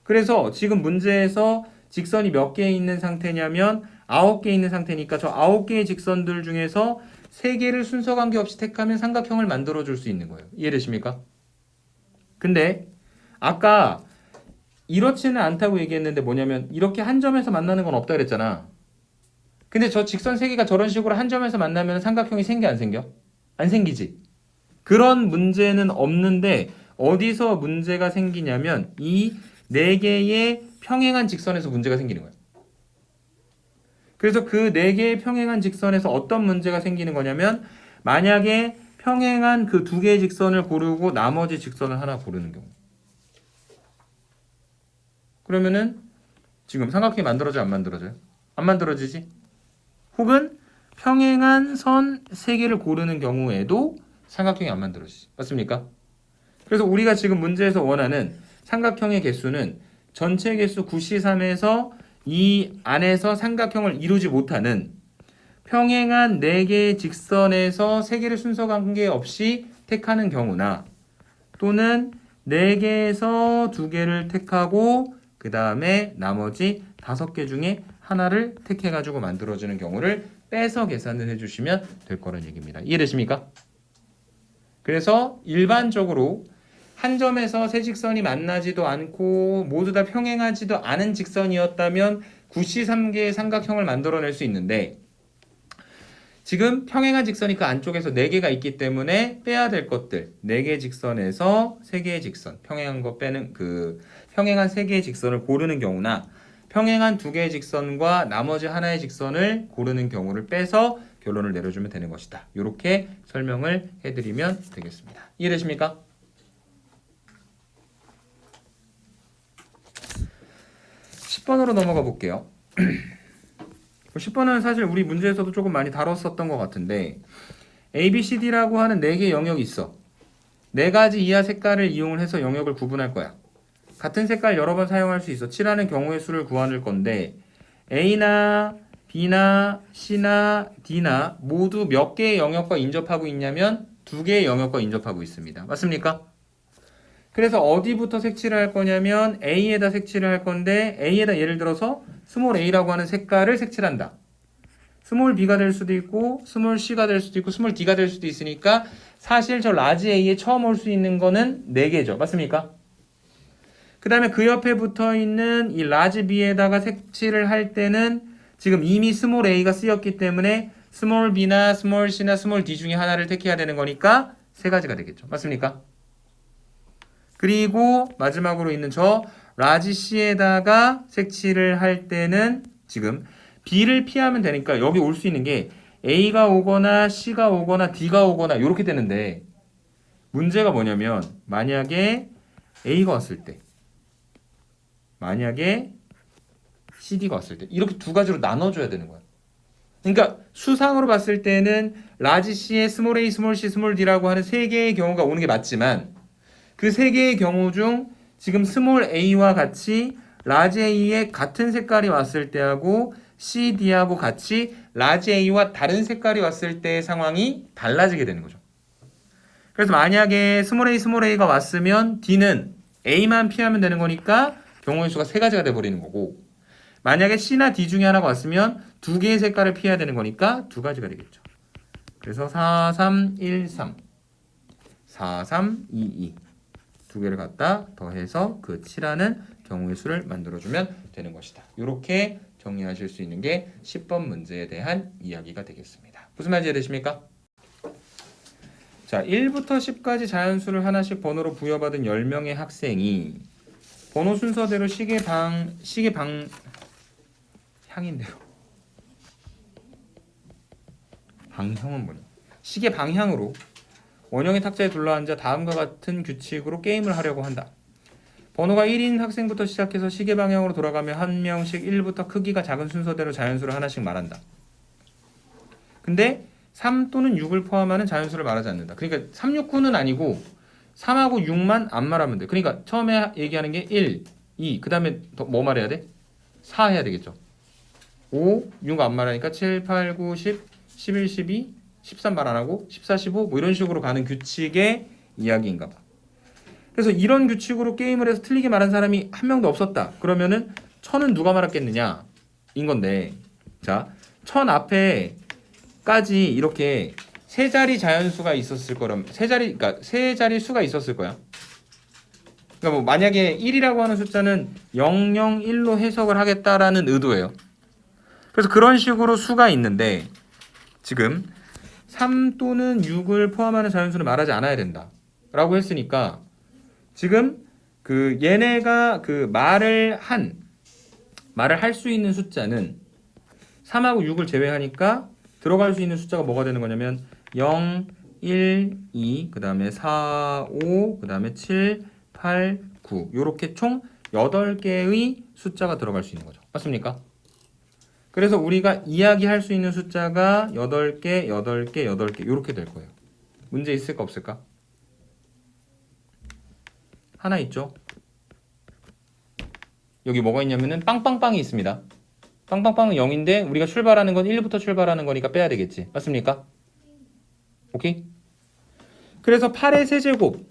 S2: 그래서 지금 문제에서 직선이 몇 개 있는 상태냐면 9개 있는 상태니까 저 9개의 직선들 중에서 3개를 순서 관계없이 택하면 삼각형을 만들어 줄 수 있는 거예요. 이해되십니까? 근데 아까 이렇지는 않다고 얘기했는데 뭐냐면 이렇게 한 점에서 만나는 건 없다 그랬잖아. 근데 저 직선 3개가 저런 식으로 한 점에서 만나면 삼각형이 생겨 안 생겨? 안 생기지. 그런 문제는 없는데 어디서 문제가 생기냐면 이 4개의 평행한 직선에서 문제가 생기는 거예요. 그래서 그 4개의 평행한 직선에서 어떤 문제가 생기는 거냐면 만약에 평행한 그 2개의 직선을 고르고 나머지 직선을 하나 고르는 경우 그러면은 지금 삼각형이 만들어져요? 안 만들어져요? 안 만들어지지? 혹은 평행한 선 3개를 고르는 경우에도 삼각형이 안 만들어지지. 맞습니까? 그래서 우리가 지금 문제에서 원하는 삼각형의 개수는 전체 개수 9C3에서 이 안에서 삼각형을 이루지 못하는 평행한 4개의 직선에서 3개를 순서 관계없이 택하는 경우나 또는 4개에서 2개를 택하고 그 다음에 나머지 5개 중에 하나를 택해가지고 만들어지는 경우를 빼서 계산을 해주시면 될 거란 얘기입니다. 이해되십니까? 그래서 일반적으로 한 점에서 세 직선이 만나지도 않고 모두 다 평행하지도 않은 직선이었다면 9C3개의 삼각형을 만들어낼 수 있는데 지금 평행한 직선이 그 안쪽에서 4개가 있기 때문에 빼야 될 것들 4개의 직선에서 3개의 직선 평행한 거 빼는 그 평행한 3개의 직선을 고르는 경우나 평행한 2개의 직선과 나머지 하나의 직선을 고르는 경우를 빼서 결론을 내려주면 되는 것이다. 이렇게 설명을 해드리면 되겠습니다. 이해되십니까? (10번으로) 넘어가 볼게요. 10번은 사실 우리 문제에서도 조금 많이 다뤘었던 것 같은데 A, B, C, D라고 하는 4개의 영역이 있어. 4가지 이하 색깔을 이용을 해서 영역을 구분할 거야. 같은 색깔 여러 번 사용할 수 있어. 칠하는 경우의 수를 구하는 건데 A나 B나 C나 D나 모두 몇 개의 영역과 인접하고 있냐면 2개의 영역과 인접하고 있습니다. 맞습니까? 그래서 어디부터 색칠을 할 거냐면 A에다 색칠을 할 건데 A에다 예를 들어서 스몰 a라고 하는 색깔을 색칠한다. 스몰 b가 될 수도 있고 스몰 c가 될 수도 있고 스몰 d가 될 수도 있으니까 사실 저 라지 a에 처음 올 수 있는 거는 4개죠. 맞습니까? 그 다음에 그 옆에 붙어 있는 이 라지 B에다가 색칠을 할 때는 지금 이미 스몰 a가 쓰였기 때문에 스몰 b나 스몰 c나 스몰 d 중에 하나를 택해야 되는 거니까 세 가지가 되겠죠. 맞습니까? 그리고 마지막으로 있는 저 라지 C에다가 색칠을 할 때는 지금 B를 피하면 되니까 여기 올 수 있는 게 A가 오거나 C가 오거나 D가 오거나 이렇게 되는데 문제가 뭐냐면 만약에 A가 왔을 때 만약에 CD가 왔을 때 이렇게 두 가지로 나눠줘야 되는 거야. 그러니까 수상으로 봤을 때는 라지 C에 스몰 a, 스몰 c, 스몰 d라고 하는 세 개의 경우가 오는 게 맞지만 그 세 개의 경우 중 지금 스몰 a와 같이 라지 a에 같은 색깔이 왔을 때하고 C, D하고 같이 라지 a와 다른 색깔이 왔을 때의 상황이 달라지게 되는 거죠. 그래서 만약에 스몰 a가 왔으면 D는 A만 피하면 되는 거니까 경우의 수가 세 가지가 돼버리는 거고 만약에 C나 D 중에 하나가 왔으면 두 개의 색깔을 피해야 되는 거니까 두 가지가 되겠죠. 그래서 4, 3, 1, 3 4, 3, 2, 2 두 개를 갖다 더해서 그 7하는 경우의 수를 만들어주면 되는 것이다. 이렇게 정리하실 수 있는 게 10번 문제에 대한 이야기가 되겠습니다. 무슨 말인지 이해되십니까? 자, 1부터 10까지 자연수를 하나씩 번호로 부여받은 10명의 학생이 번호 순서대로 시계 방향인데요. 방향은 뭐냐? 시계 방향으로 원형의 탁자에 둘러앉아 다음과 같은 규칙으로 게임을 하려고 한다. 번호가 1인 학생부터 시작해서 시계 방향으로 돌아가며 한 명씩 1부터 크기가 작은 순서대로 자연수를 하나씩 말한다. 근데 3 또는 6을 포함하는 자연수를 말하지 않는다. 그러니까 3, 6, 9는 아니고 3하고 6만 안 말하면 돼. 그러니까 처음에 얘기하는 게 1, 2, 그 다음에 뭐 말해야 돼? 4 해야 되겠죠. 5, 6 안 말하니까 7, 8, 9, 10, 11, 12, 13 말 안 하고 14, 15 뭐 이런 식으로 가는 규칙의 이야기인가 봐. 그래서 이런 규칙으로 게임을 해서 틀리게 말한 사람이 한 명도 없었다. 그러면은 1000은 누가 말했겠느냐? 인 건데 자, 1000 앞에까지 이렇게 세 자리 자연수가 있었을 거라면 그러니까 세 자리 수가 있었을 거야. 그러니까 뭐 만약에 1이라고 하는 숫자는 001로 해석을 하겠다라는 의도예요. 그래서 그런 식으로 수가 있는데 지금 3 또는 6을 포함하는 자연수는 말하지 않아야 된다 라고 했으니까 지금 그 얘네가 그 말을 할 수 있는 숫자는 3하고 6을 제외하니까 들어갈 수 있는 숫자가 뭐가 되는 거냐면 0, 1, 2, 그 다음에 4, 5, 그 다음에 7, 8, 9 요렇게 총 8개의 숫자가 들어갈 수 있는 거죠. 맞습니까? 그래서 우리가 이야기할 수 있는 숫자가 8개, 8개, 8개 이렇게 될 거예요. 문제 있을까 없을까? 하나 있죠. 여기 뭐가 있냐면은 빵빵빵이 있습니다. 빵빵빵은 0인데 우리가 출발하는 건 1부터 출발하는 거니까 빼야 되겠지. 맞습니까? 오케이? 그래서 8의 세제곱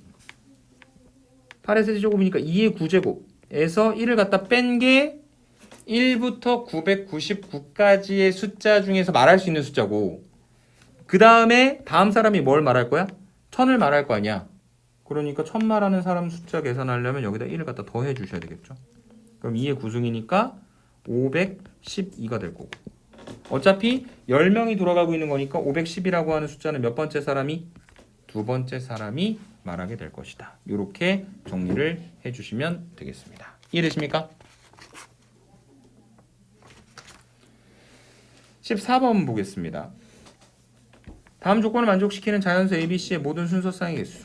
S2: 8의 세제곱이니까 2의 9제곱에서 1을 갖다 뺀 게 1부터 999까지의 숫자 중에서 말할 수 있는 숫자고 그 다음에 다음 사람이 뭘 말할 거야? 1000을 말할 거 아니야. 그러니까 1000 말하는 사람 숫자 계산하려면 여기다 1을 갖다 더해 주셔야 되겠죠. 그럼 2의 9승이니까 512가 될 거고 어차피 10명이 돌아가고 있는 거니까 510이라고 하는 숫자는 몇 번째 사람이? 두 번째 사람이 말하게 될 것이다. 이렇게 정리를 해주시면 되겠습니다. 이해되십니까? 14번 보겠습니다. 다음 조건을 만족시키는 자연수 ABC의 모든 순서쌍의 개수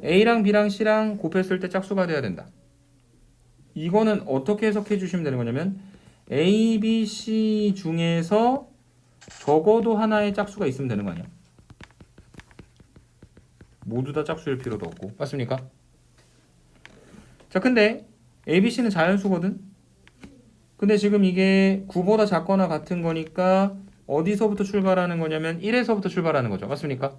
S2: A랑 B랑 C랑 곱했을 때 짝수가 돼야 된다. 이거는 어떻게 해석해 주시면 되는 거냐면 A, B, C 중에서 적어도 하나의 짝수가 있으면 되는 거 아니야? 모두 다 짝수일 필요도 없고 맞습니까? 자 근데 A, B, C는 자연수거든? 근데 지금 이게 9보다 작거나 같은 거니까 어디서부터 출발하는 거냐면 1에서부터 출발하는 거죠. 맞습니까?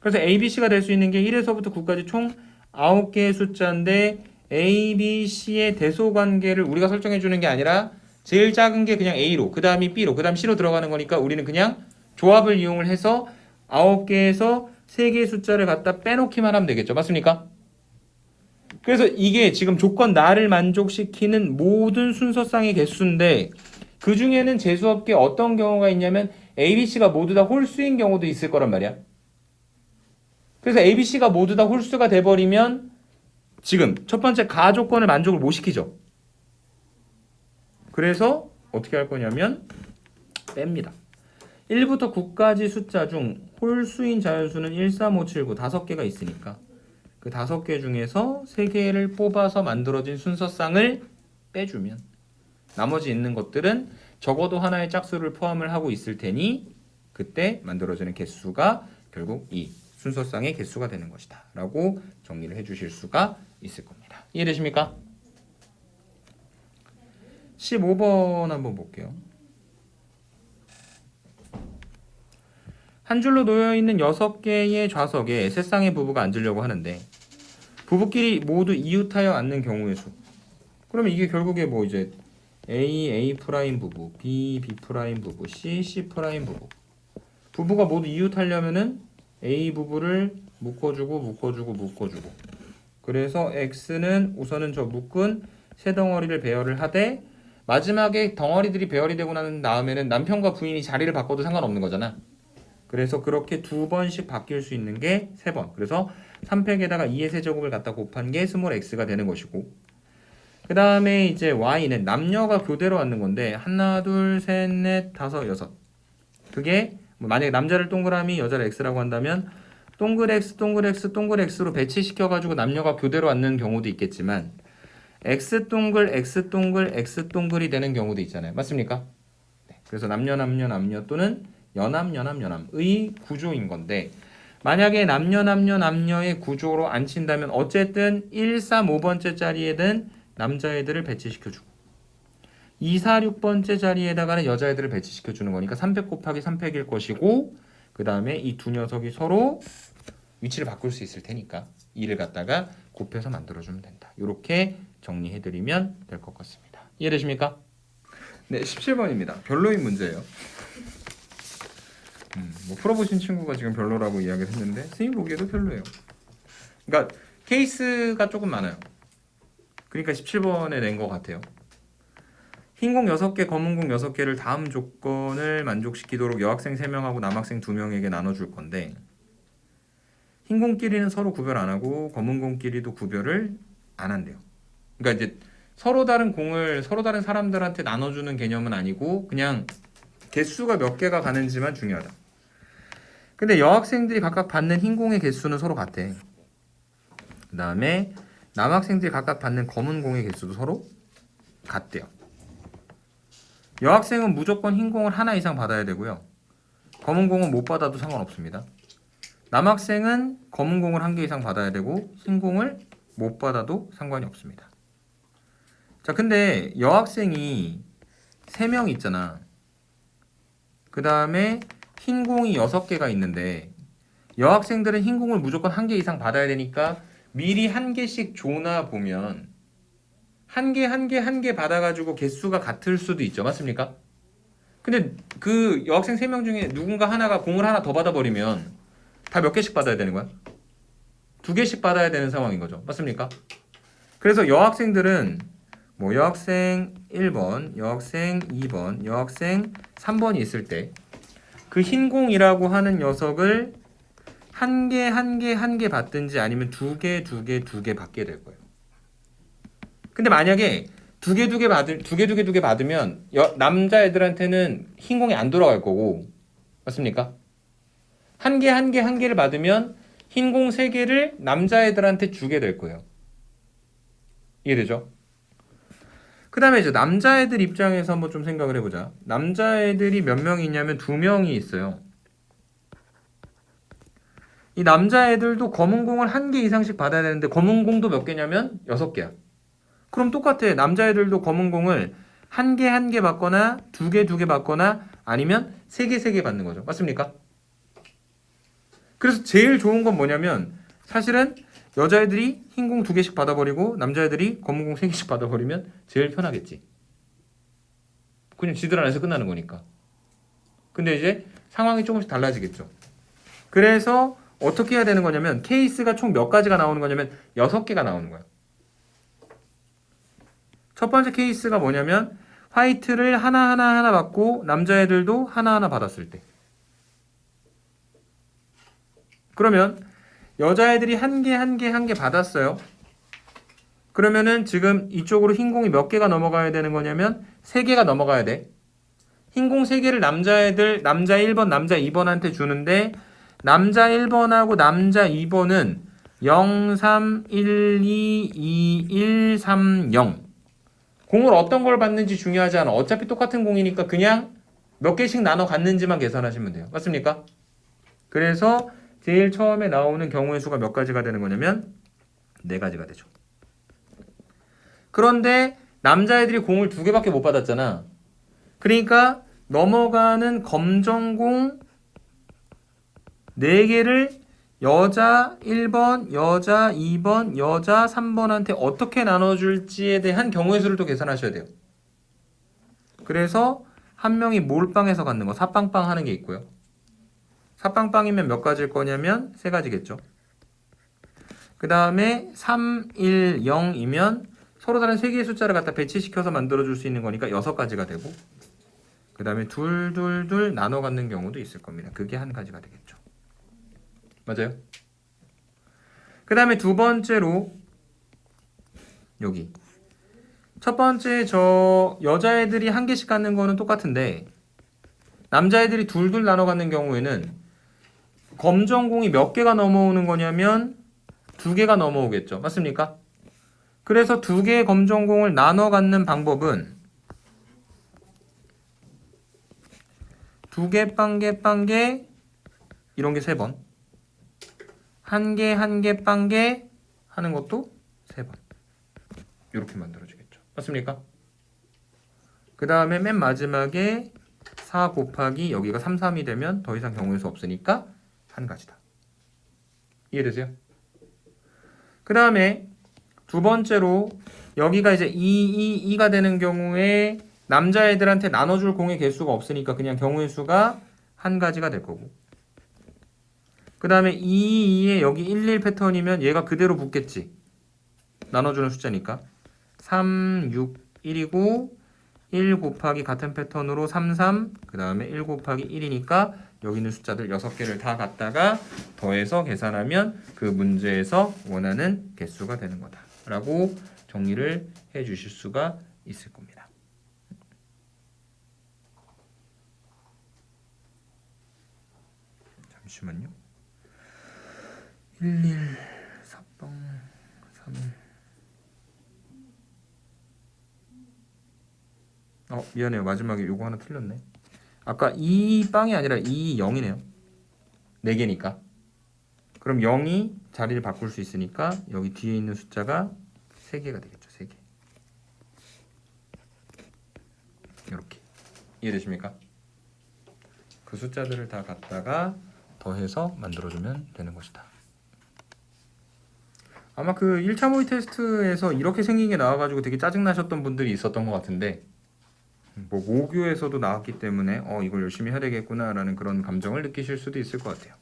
S2: 그래서 A, B, C가 될 수 있는 게 1에서부터 9까지 총 9개의 숫자인데 A, B, C의 대소관계를 우리가 설정해 주는 게 아니라 제일 작은 게 그냥 A로 그 다음이 B로 그 다음 C로 들어가는 거니까 우리는 그냥 조합을 이용을 해서 9개에서 3개의 숫자를 갖다 빼놓기만 하면 되겠죠. 맞습니까? 그래서 이게 지금 조건 나를 만족시키는 모든 순서쌍의 개수인데 그 중에는 재수없게 어떤 경우가 있냐면 A, B, C가 모두 다 홀수인 경우도 있을 거란 말이야. 그래서 A, B, C가 모두 다 홀수가 돼버리면 지금 첫 번째 가 조건을 만족을 못 시키죠. 그래서 어떻게 할 거냐면 뺍니다. 1부터 9까지 숫자 중 홀수인 자연수는 1, 3, 5, 7, 9 5개가 있으니까 그 5개 중에서 3개를 뽑아서 만들어진 순서쌍을 빼주면 나머지 있는 것들은 적어도 하나의 짝수를 포함을 하고 있을 테니 그때 만들어지는 개수가 결국 이 순서쌍의 개수가 되는 것이다 라고 정리를 해주실 수가 있을 겁니다. 이해되십니까? 15번 한번 볼게요. 한 줄로 놓여있는 6개의 좌석에 세 쌍의 부부가 앉으려고 하는데 부부끼리 모두 이웃하여 앉는 경우의 수. 그러면 이게 결국에 뭐 이제 A 프라임 부부, B 프라임 부부, C 프라임 부부. 부부가 모두 이웃하려면은 A 부부를 묶어주고. 그래서 X는 우선은 저 묶은 세 덩어리를 배열을 하되 마지막에 덩어리들이 배열이 되고 난 다음에는 남편과 부인이 자리를 바꿔도 상관없는 거잖아. 그래서 그렇게 2번씩 바뀔 수 있는 게 3번. 그래서 3팩에다가 2의 세제곱을 갖다 곱한 게 스몰 x가 되는 것이고 그 다음에 이제 y는 남녀가 교대로 앉는 건데 하나, 둘, 셋, 넷, 다섯, 여섯. 그게 만약에 남자를 동그라미, 여자를 x라고 한다면 동글 x로 배치시켜가지고 남녀가 교대로 앉는 경우도 있겠지만 x 동글이 되는 경우도 있잖아요. 맞습니까? 네. 그래서 남녀 또는 연합의 구조인 건데 만약에 남녀의 구조로 안 친다면 어쨌든 1, 3, 5번째 자리에는 남자애들을 배치시켜주고 2, 4, 6번째 자리에다가는 여자애들을 배치시켜주는 거니까 300 곱하기 3팩일 것이고 그 다음에 이 두 녀석이 서로 위치를 바꿀 수 있을 테니까 이를 갖다가 곱해서 만들어주면 된다. 이렇게 정리해드리면 될 것 같습니다. 이해되십니까? 네, 17번입니다. 별로인 문제예요. 뭐 풀어보신 친구가 지금 별로라고 이야기를 했는데 선생님 보기에도 별로예요. 그러니까 케이스가 조금 많아요. 그러니까 17번에 낸 것 같아요. 흰 공 6개, 검은 공 6개를 다음 조건을 만족시키도록 여학생 3명하고 남학생 2명에게 나눠줄 건데 흰 공끼리는 서로 구별 안 하고 검은 공끼리도 구별을 안 한대요. 그러니까 이제 서로 다른 공을 서로 다른 사람들한테 나눠주는 개념은 아니고 그냥 개수가 몇 개가 가는지만 중요하다. 근데 여학생들이 각각 받는 흰 공의 개수는 서로 같대. 그 다음에 남학생들이 각각 받는 검은 공의 개수도 서로 같대요. 여학생은 무조건 흰 공을 하나 이상 받아야 되고요. 검은 공은 못 받아도 상관없습니다. 남학생은 검은 공을 1개 이상 받아야 되고 흰 공을 못 받아도 상관이 없습니다. 자, 근데 여학생이 3명 있잖아. 그 다음에 흰 공이 6개가 있는데 여학생들은 흰 공을 무조건 1개 이상 받아야 되니까 미리 1개씩 줘나 보면 1개 받아가지고 개수가 같을 수도 있죠. 맞습니까? 근데 그 여학생 3명 중에 누군가 하나가 공을 하나 더 받아버리면 다 몇 개씩 받아야 되는 거야? 2개씩 받아야 되는 상황인 거죠. 맞습니까? 그래서 여학생들은 뭐 여학생 1번, 여학생 2번, 여학생 3번이 있을 때 그 흰 공이라고 하는 녀석을 1개 받든지 아니면 2개 받게 될 거예요. 근데 만약에 2개 받으면 남자애들한테는 흰 공이 안 돌아갈 거고 맞습니까? 1개를 받으면 흰 공 3개를 남자애들한테 주게 될 거예요. 이해되죠? 그 다음에 이제 남자애들 입장에서 한번 좀 생각을 해보자. 남자애들이 몇 명이 있냐면 2명이 있어요. 이 남자애들도 검은 공을 1개 이상씩 받아야 되는데 검은 공도 몇 개냐면 6개야. 그럼 똑같아. 남자애들도 검은 공을 1개 받거나 2개 받거나 아니면 3개 받는 거죠. 맞습니까? 그래서 제일 좋은 건 뭐냐면 사실은 여자애들이 흰 공 2개씩 받아버리고 남자애들이 검은 공 3개씩 받아버리면 제일 편하겠지. 그냥 지들 안에서 끝나는 거니까. 근데 이제 상황이 조금씩 달라지겠죠. 그래서 어떻게 해야 되는 거냐면 케이스가 총 몇 가지가 나오는 거냐면 6개가 나오는 거야. 첫 번째 케이스가 뭐냐면 화이트를 하나 받고 남자애들도 하나 받았을 때. 그러면 여자애들이 한 개 받았어요. 그러면은 지금 이쪽으로 흰 공이 몇 개가 넘어가야 되는 거냐면 3개가 넘어가야 돼. 흰 공 3개를 남자애들, 남자 1번, 남자 2번한테 주는데 남자 1번하고 남자 2번은 0, 3, 1, 2, 2, 1, 3, 0. 공을 어떤 걸 받는지 중요하지 않아. 어차피 똑같은 공이니까 그냥 몇 개씩 나눠 갔는지만 계산하시면 돼요. 맞습니까? 그래서 제일 처음에 나오는 경우의 수가 몇 가지가 되는 거냐면 4가지가 되죠. 그런데 남자애들이 공을 2개밖에 못 받았잖아. 그러니까 넘어가는 검정공 4개를 여자 1번, 여자 2번, 여자 3번한테 어떻게 나눠줄지에 대한 경우의 수를 또 계산하셔야 돼요. 그래서 한 명이 몰빵해서 갖는 거, 사빵빵 하는 게 있고요. 사빵빵이면 몇 가지일 거냐면 3가지겠죠. 그 다음에 3, 1, 0이면 서로 다른 3개의 숫자를 갖다 배치시켜서 만들어줄 수 있는 거니까 6가지가 되고, 그 다음에 둘 나눠 갖는 경우도 있을 겁니다. 그게 한 가지가 되겠죠. 맞아요? 그 다음에 두 번째로 여기 첫 번째 저 여자애들이 1개씩 갖는 거는 똑같은데 남자애들이 둘 나눠 갖는 경우에는 검정공이 몇 개가 넘어오는 거냐면 2개가 넘어오겠죠. 맞습니까? 그래서 2개의 검정공을 나눠 갖는 방법은 2개 빵개 이런 게 3번, 1개 빵개 하는 것도 3번. 이렇게 만들어지겠죠. 맞습니까? 그 다음에 맨 마지막에 4 곱하기 여기가 3, 3이 되면 더 이상 경우의 수 없으니까 1가지다. 이해되세요? 그 다음에 두 번째로 여기가 이제 2가 되는 경우에 남자애들한테 나눠줄 공의 개수가 없으니까 그냥 경우의 수가 1가지가 될 거고, 그 다음에 2에 여기 1 패턴이면 얘가 그대로 붙겠지. 나눠주는 숫자니까 3, 6, 1이고 1 곱하기 같은 패턴으로 3, 3, 그 다음에 1 곱하기 1이니까 여기 있는 숫자들 6개를 다 갖다가 더해서 계산하면 그 문제에서 원하는 개수가 되는 거다 라고 정리를 해 주실 수가 있을 겁니다. 잠시만요. 11, 4빵, 3일. 미안해요. 마지막에 요거 하나 틀렸네. 아까 2빵이 아니라 2,0이네요. 4개니까. 그럼 0이 자리를 바꿀 수 있으니까 여기 뒤에 있는 숫자가 3개가 되겠죠. 3개. 이렇게. 이해되십니까? 그 숫자들을 다 갖다가 더해서 만들어주면 되는 것이다. 아마 그 1차 모의 테스트에서 이렇게 생긴 게 나와가지고 되게 짜증나셨던 분들이 있었던 것 같은데, 뭐 모교에서도 나왔기 때문에 이걸 열심히 해야 되겠구나 라는 그런 감정을 느끼실 수도 있을 것 같아요.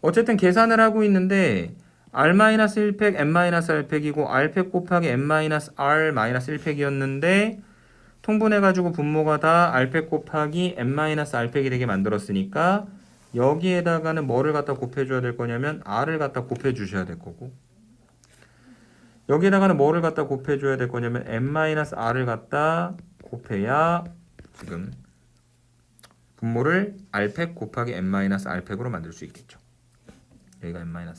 S2: 어쨌든 계산을 하고 있는데 R-1팩, N-R팩이고 R팩 곱하기 N-R-1팩이었는데 통분해가지고 분모가 다 R팩 곱하기 N-R팩이 되게 만들었으니까 여기에다가는 뭐를 갖다 곱해줘야 될 거냐면 R을 갖다 곱해주셔야 될 거고, 여기에다가는 뭐를 갖다 곱해줘야 될 거냐면 N-R을 갖다 곱해야 지금 분모를 R팩 곱하기 N-R팩으로 만들 수 있겠죠. 여기가 N-R.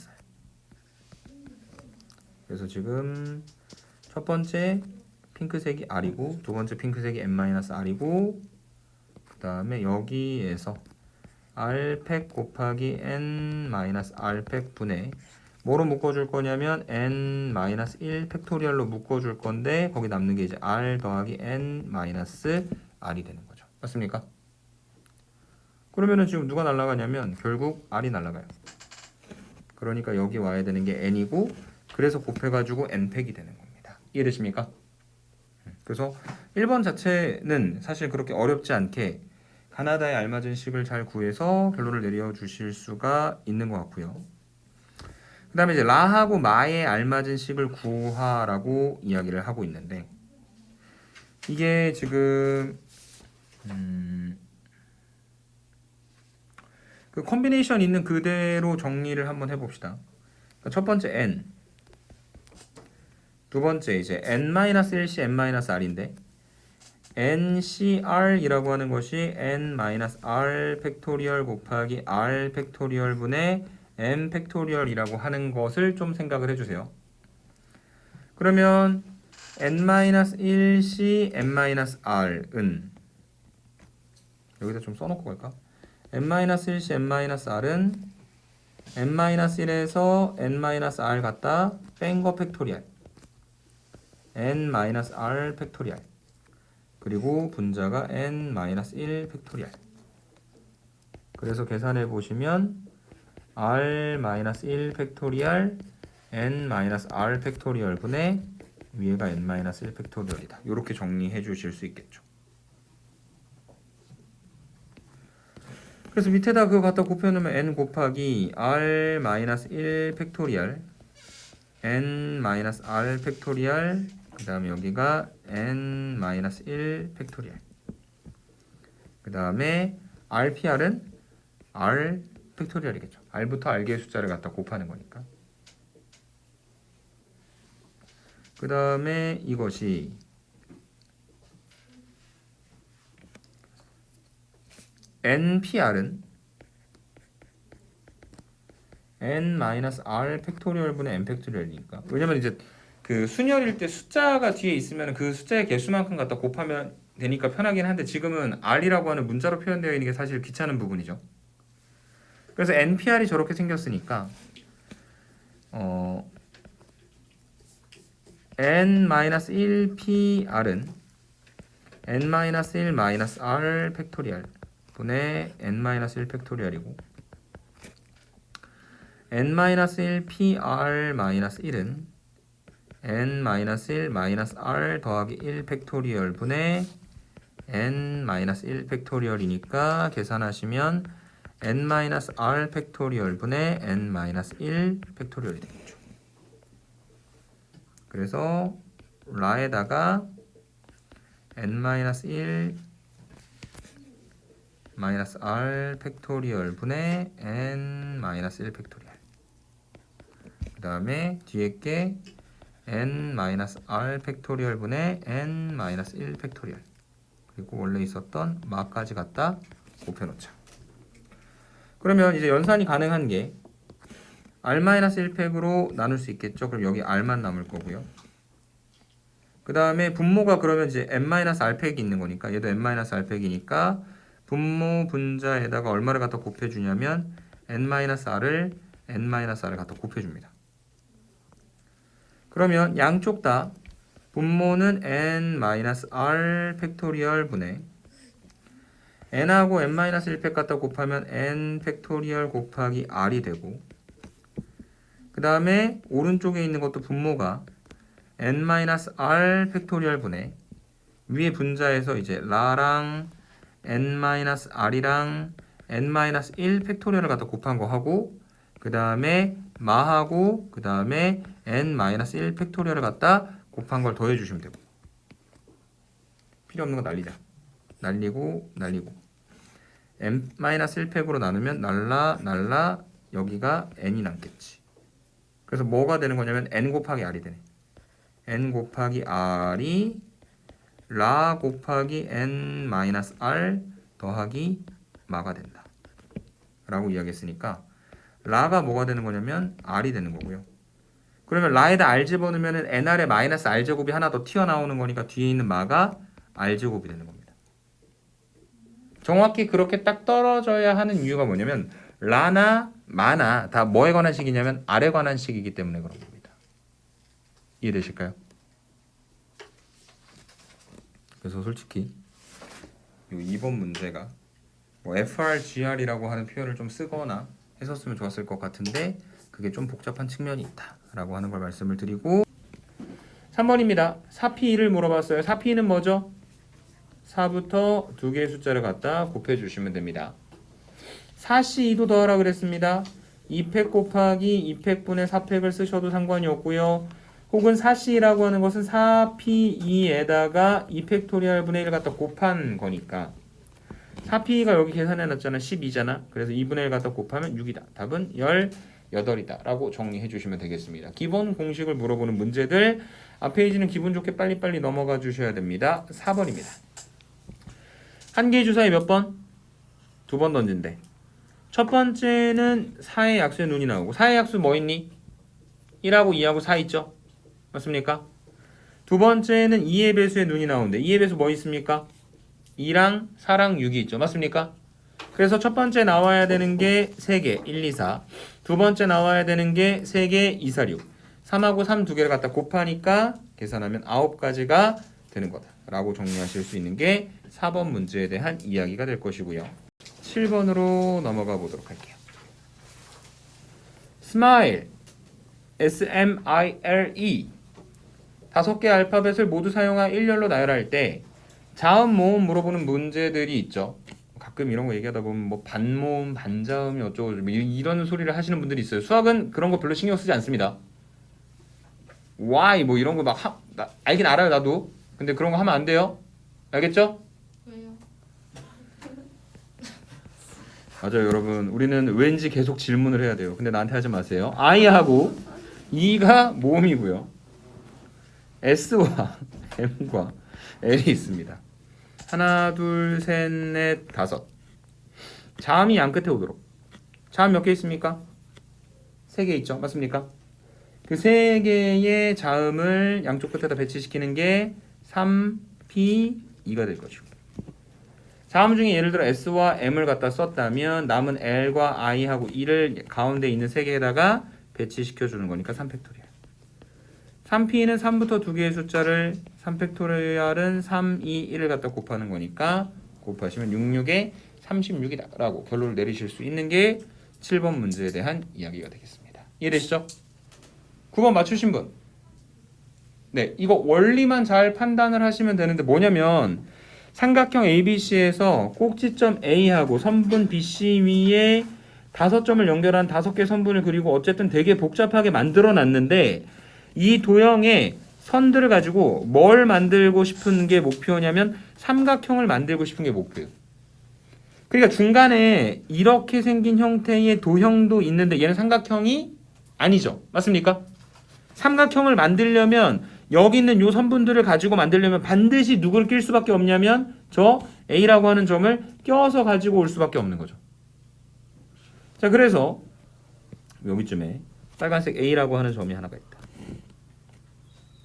S2: 그래서 지금 첫 번째 핑크색이 R이고 두 번째 핑크색이 N-R이고 그 다음에 여기에서 R팩 곱하기 N-R팩 분의 뭐로 묶어줄 거냐면 N-1 팩토리얼로 묶어줄 건데 거기 남는 게 이제 R 더하기 N-R이 되는 거죠. 맞습니까? 그러면은 지금 누가 날아가냐면 결국 R이 날아가요. 그러니까 여기 와야 되는 게 N이고 그래서 곱해가지고 N팩이 되는 겁니다. 이해되십니까? 그래서 1번 자체는 사실 그렇게 어렵지 않게 가나다에 알맞은 식을 잘 구해서 결론을 내려주실 수가 있는 것 같고요. 그 다음에 이제 라하고 마에 알맞은 식을 구하라고 이야기를 하고 있는데 이게 지금 그 컨비네이션 있는 그대로 정리를 한번 해봅시다. 그러니까 첫 번째 n, 두 번째 이제 n-1c n-r인데 ncr이라고 하는 것이 n-r 팩토리얼 곱하기 r 팩토리얼 분의 n 팩토리얼이라고 하는 것을 좀 생각을 해주세요. 그러면 n-1c n-r은 여기다 좀 써놓고 갈까? n-1c n-r은 n-1에서 n-r 갖다 뺀 거 팩토리얼 n-r 팩토리얼 그리고 분자가 n-1 팩토리얼. 그래서 계산해 보시면 r-1 팩토리얼 n-r 팩토리얼 분의 위에가 n-1 팩토리얼이다. 이렇게 정리해 주실 수 있겠죠. 그래서 밑에다 그거 갖다 곱해놓으면 n 곱하기 r-1 팩토리얼 n-r 팩토리얼 그 다음에 여기가 n-1 팩토리얼 그 다음에 rpr은 r 팩토리얼이겠죠. r부터 r개의 숫자를 갖다 곱하는 거니까. 그 다음에 이것이 npr은 n-r 팩토리얼 분의 n 팩토리얼이니까. 왜냐면 이제 그 순열일 때 숫자가 뒤에 있으면 그 숫자의 개수만큼 갖다 곱하면 되니까 편하긴 한데 지금은 r이라고 하는 문자로 표현되어 있는 게 사실 귀찮은 부분이죠. 그래서 npr이 저렇게 생겼으니까 n-1pr은 n-1-r 팩토리얼 분의 n-1 팩토리얼이고 n-1pr-1은 n-1-r 더하기 1 팩토리얼 분의 n-1 팩토리얼이니까 계산하시면 n-r 팩토리얼 분의 n-1 팩토리얼이 되겠죠. 그래서 라에다가 n-1 r 팩토리얼 분의 n-1 팩토리얼 그 다음에 뒤에 게 n-r 팩토리얼 분의 n-1 팩토리얼 그리고 원래 있었던 마까지 갖다 곱해놓자. 그러면 이제 연산이 가능한 게 r-1팩으로 나눌 수 있겠죠. 그럼 여기 r만 남을 거고요. 그 다음에 분모가 그러면 이제 n-r팩이 있는 거니까 얘도 n-r팩이니까 분모 분자에다가 얼마를 갖다 곱해주냐면 n-r을 갖다 곱해줍니다. 그러면 양쪽 다 분모는 n-r 팩토리얼 분의 n하고 n-1팩 갖다 곱하면 n 팩토리얼 곱하기 r이 되고 그 다음에 오른쪽에 있는 것도 분모가 n-r 팩토리얼 분의 위에 분자에서 이제 라랑 n-r이랑 n-1 팩토리얼을 갖다 곱한 거 하고 그 다음에 마하고 그 다음에 n-1 팩토리얼을 갖다 곱한 걸 더해 주시면 되고 필요 없는 거 날리자. 날리고 n-1팩으로 나누면 날라 여기가 n이 남겠지. 그래서 뭐가 되는 거냐면 n 곱하기 r이 되네. n 곱하기 r이 라 곱하기 n-r 더하기 마가 된다 라고 이야기했으니까 라가 뭐가 되는 거냐면 r이 되는 거고요. 그러면 라에다 r 집어넣으면 nr에 마이너스 r 제곱이 하나 더 튀어나오는 거니까 뒤에 있는 마가 r 제곱이 되는 겁니다. 정확히 그렇게 딱 떨어져야 하는 이유가 뭐냐면 라나 마나 다 뭐에 관한 식이냐면 r에 관한 식이기 때문에 그런 겁니다. 이해되실까요? 그래서 솔직히 이 2번 문제가 뭐 FRGR이라고 하는 표현을 좀 쓰거나 했었으면 좋았을 것 같은데 그게 좀 복잡한 측면이 있다라고 하는 걸 말씀을 드리고 3번입니다. 4P2를 물어봤어요. 4P는 뭐죠? 4부터 두 개의 숫자를 갖다 곱해 주시면 됩니다. 4C2도 더하라 그랬습니다. 2팩 곱하기 2팩분의 4팩을 쓰셔도 상관이 없고요. 혹은 4C라고 하는 것은 4P2에다가 2팩토리얼 분의 1을 갖다 곱한 거니까 4P가 여기 계산해놨잖아. 12잖아. 그래서 2분의 1 갖다 곱하면 6이다. 답은 18이다 라고 정리해 주시면 되겠습니다. 기본 공식을 물어보는 문제들 앞 페이지는 기분 좋게 빨리빨리 넘어가 주셔야 됩니다. 4번입니다. 한 개의 주사위 몇 번? 2번 던진대. 첫 번째는 4의 약수의 눈이 나오고 4의 약수 뭐 있니? 1하고 2하고 4 있죠? 맞습니까? 두 번째는 2의 배수의 눈이 나오는데 2의 배수 뭐 있습니까? 2랑 4랑 6이 있죠. 맞습니까? 그래서 첫 번째 나와야 되는 게 3개 1, 2, 4. 두 번째 나와야 되는 게 3개 2, 4, 6. 3하고 3 두 개를 갖다 곱하니까 계산하면 9가지가 되는 거다 라고 정리하실 수 있는 게 4번 문제에 대한 이야기가 될 것이고요. 7번으로 넘어가 보도록 할게요. Smile S-M-I-L-E 5개 알파벳을 모두 사용한 일렬로 나열할 때 자음 모음 물어보는 문제들이 있죠. 가끔 이런 거 얘기하다 보면 뭐 반모음 반자음이 어쩌고 이런 소리를 하시는 분들이 있어요. 수학은 그런 거 별로 신경 쓰지 않습니다. Why 뭐 이런 거 막 알긴 알아요 나도. 근데 그런 거 하면 안 돼요. 알겠죠?
S3: 왜요?
S2: 맞아요 여러분. 우리는 왠지 계속 질문을 해야 돼요. 근데 나한테 하지 마세요. I하고 E가 모음이고요. S와 M과 L이 있습니다. 하나, 둘, 셋, 넷, 다섯. 자음이 양 끝에 오도록. 자음 몇 개 있습니까? 3개 있죠. 맞습니까? 그 3개의 자음을 양쪽 끝에다 배치시키는 게 3, P, 2가 될 것이고. 자음 중에 예를 들어 S와 M을 갖다 썼다면 남은 L과 I하고 E를 가운데 있는 3개에다가 배치시켜 주는 거니까 3팩토리얼. 3P는 3부터 2개의 숫자를 3팩토리얼은 3, 2, 1을 갖다 곱하는 거니까 곱하시면 66에 36이다 라고 결론을 내리실 수 있는 게 7번 문제에 대한 이야기가 되겠습니다. 이해되시죠? 9번 맞추신 분. 네, 이거 원리만 잘 판단을 하시면 되는데 뭐냐면 삼각형 ABC에서 꼭지점 A하고 선분 BC 위에 5점을 연결한 5개 선분을 그리고 어쨌든 되게 복잡하게 만들어 놨는데 이 도형의 선들을 가지고 뭘 만들고 싶은 게 목표냐면 삼각형을 만들고 싶은 게 목표예요. 그러니까 중간에 이렇게 생긴 형태의 도형도 있는데 얘는 삼각형이 아니죠. 맞습니까? 삼각형을 만들려면 여기 있는 요 선분들을 가지고 만들려면 반드시 누구를 낄 수밖에 없냐면 저 A라고 하는 점을 껴서 가지고 올 수밖에 없는 거죠. 자, 그래서 여기쯤에 빨간색 A라고 하는 점이 하나가 있다.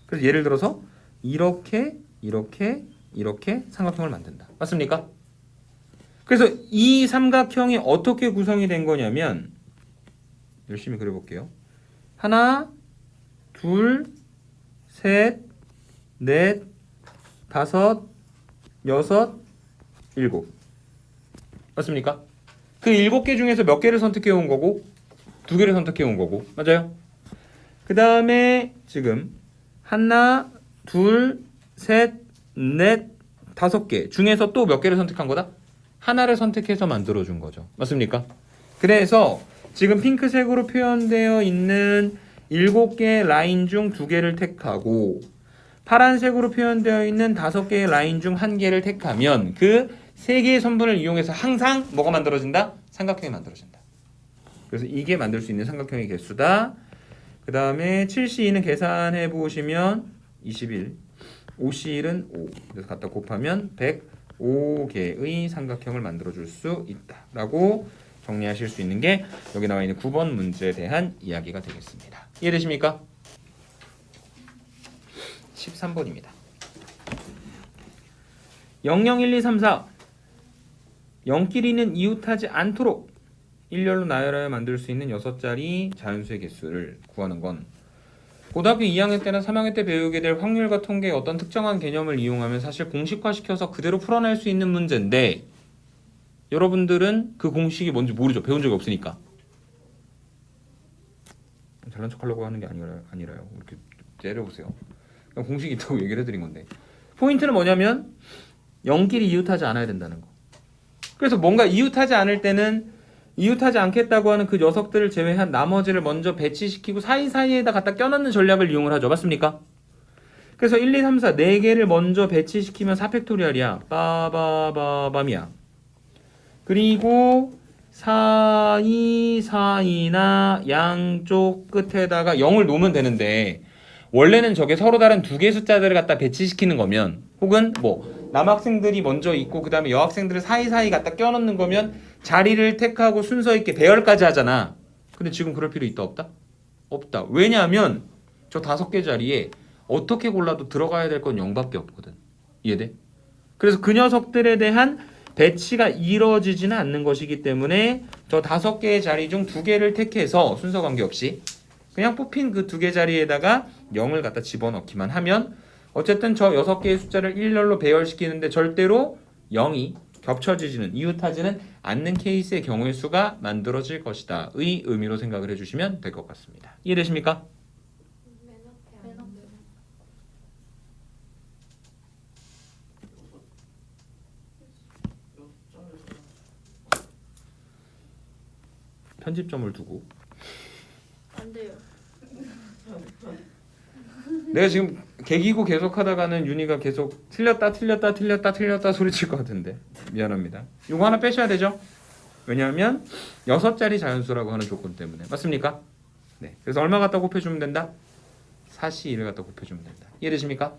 S2: 그래서 예를 들어서 이렇게 삼각형을 만든다. 맞습니까? 그래서 이 삼각형이 어떻게 구성이 된 거냐면 열심히 그려볼게요. 하나, 둘, 셋, 넷, 다섯, 여섯, 일곱. 맞습니까? 그 7개 중에서 몇 개를 선택해 온 거고 2개를 선택해 온 거고. 맞아요? 그 다음에 지금 하나, 둘, 셋, 넷, 5개 중에서 또 몇 개를 선택한 거다? 하나를 선택해서 만들어준 거죠. 맞습니까? 그래서 지금 핑크색으로 표현되어 있는 7개의 라인 중 2개를 택하고 파란색으로 표현되어 있는 5개의 라인 중 1개를 택하면 그 3개의 선분을 이용해서 항상 뭐가 만들어진다? 삼각형이 만들어진다. 그래서 이게 만들 수 있는 삼각형의 개수다. 그 다음에 7C2는 계산해 보시면 21, 5C1은 5. 그래서 갖다 곱하면 105개의 삼각형을 만들어줄 수 있다 라고 정리하실 수 있는 게 여기 나와 있는 9번 문제에 대한 이야기가 되겠습니다. 이해되십니까? 13번입니다. 00, 1, 2, 3, 4 0끼리는 이웃하지 않도록 일렬로 나열하여 만들 수 있는 6자리 자연수의 개수를 구하는 건 고등학교 2학년 때나 3학년 때 배우게 될 확률과 통계의 어떤 특정한 개념을 이용하면 사실 공식화시켜서 그대로 풀어낼 수 있는 문제인데 여러분들은 그 공식이 뭔지 모르죠. 배운 적이 없으니까. 잘난 척하려고 하는 게 아니라요. 이렇게 때려보세요. 그냥 공식이 있다고 얘기를 해드린 건데 포인트는 뭐냐면 0끼리 이웃하지 않아야 된다는 거. 그래서 뭔가 이웃하지 않을 때는 이웃하지 않겠다고 하는 그 녀석들을 제외한 나머지를 먼저 배치시키고 사이사이에다 갖다 껴넣는 전략을 이용을 하죠. 맞습니까? 그래서 1, 2, 3, 4 4개를 먼저 배치시키면 4팩토리얼이야. 빠바바밤이야. 그리고 4, 2, 4이나 양쪽 끝에다가 0을 놓으면 되는데 원래는 저게 서로 다른 두 개의 숫자들을 갖다 배치시키는 거면 혹은 뭐 남학생들이 먼저 있고 그 다음에 여학생들을 사이사이 갖다 껴넣는 거면 자리를 택하고 순서 있게 배열까지 하잖아. 근데 지금 그럴 필요 있다 없다? 없다. 왜냐하면 저 5개 자리에 어떻게 골라도 들어가야 될 건 0밖에 없거든. 이해돼? 그래서 그 녀석들에 대한 배치가 이루어지지는 않는 것이기 때문에 저 5개의 자리 중 2개를 택해서 순서 관계없이 그냥 뽑힌 그 2개 자리에다가 0을 갖다 집어넣기만 하면 어쨌든 저 6개의 숫자를 일렬로 배열시키는데 절대로 0이 겹쳐지지는 이웃하지는 않는 케이스의 경우의 수가 만들어질 것이다 의 의미로 생각을 해주시면 될 것 같습니다. 이해되십니까?
S3: 맨 앞에.
S2: 편집점을 두고
S3: 안 돼요.
S2: 내가 지금 개기고 계속 하다가는 윤희가 계속 틀렸다 소리칠 것 같은데 미안합니다. 이거 하나 빼셔야 되죠? 왜냐하면 6자리 자연수라고 하는 조건 때문에. 맞습니까? 네. 그래서 얼마 갖다 곱해주면 된다? 4C1을 갖다 곱해주면 된다. 이해되십니까?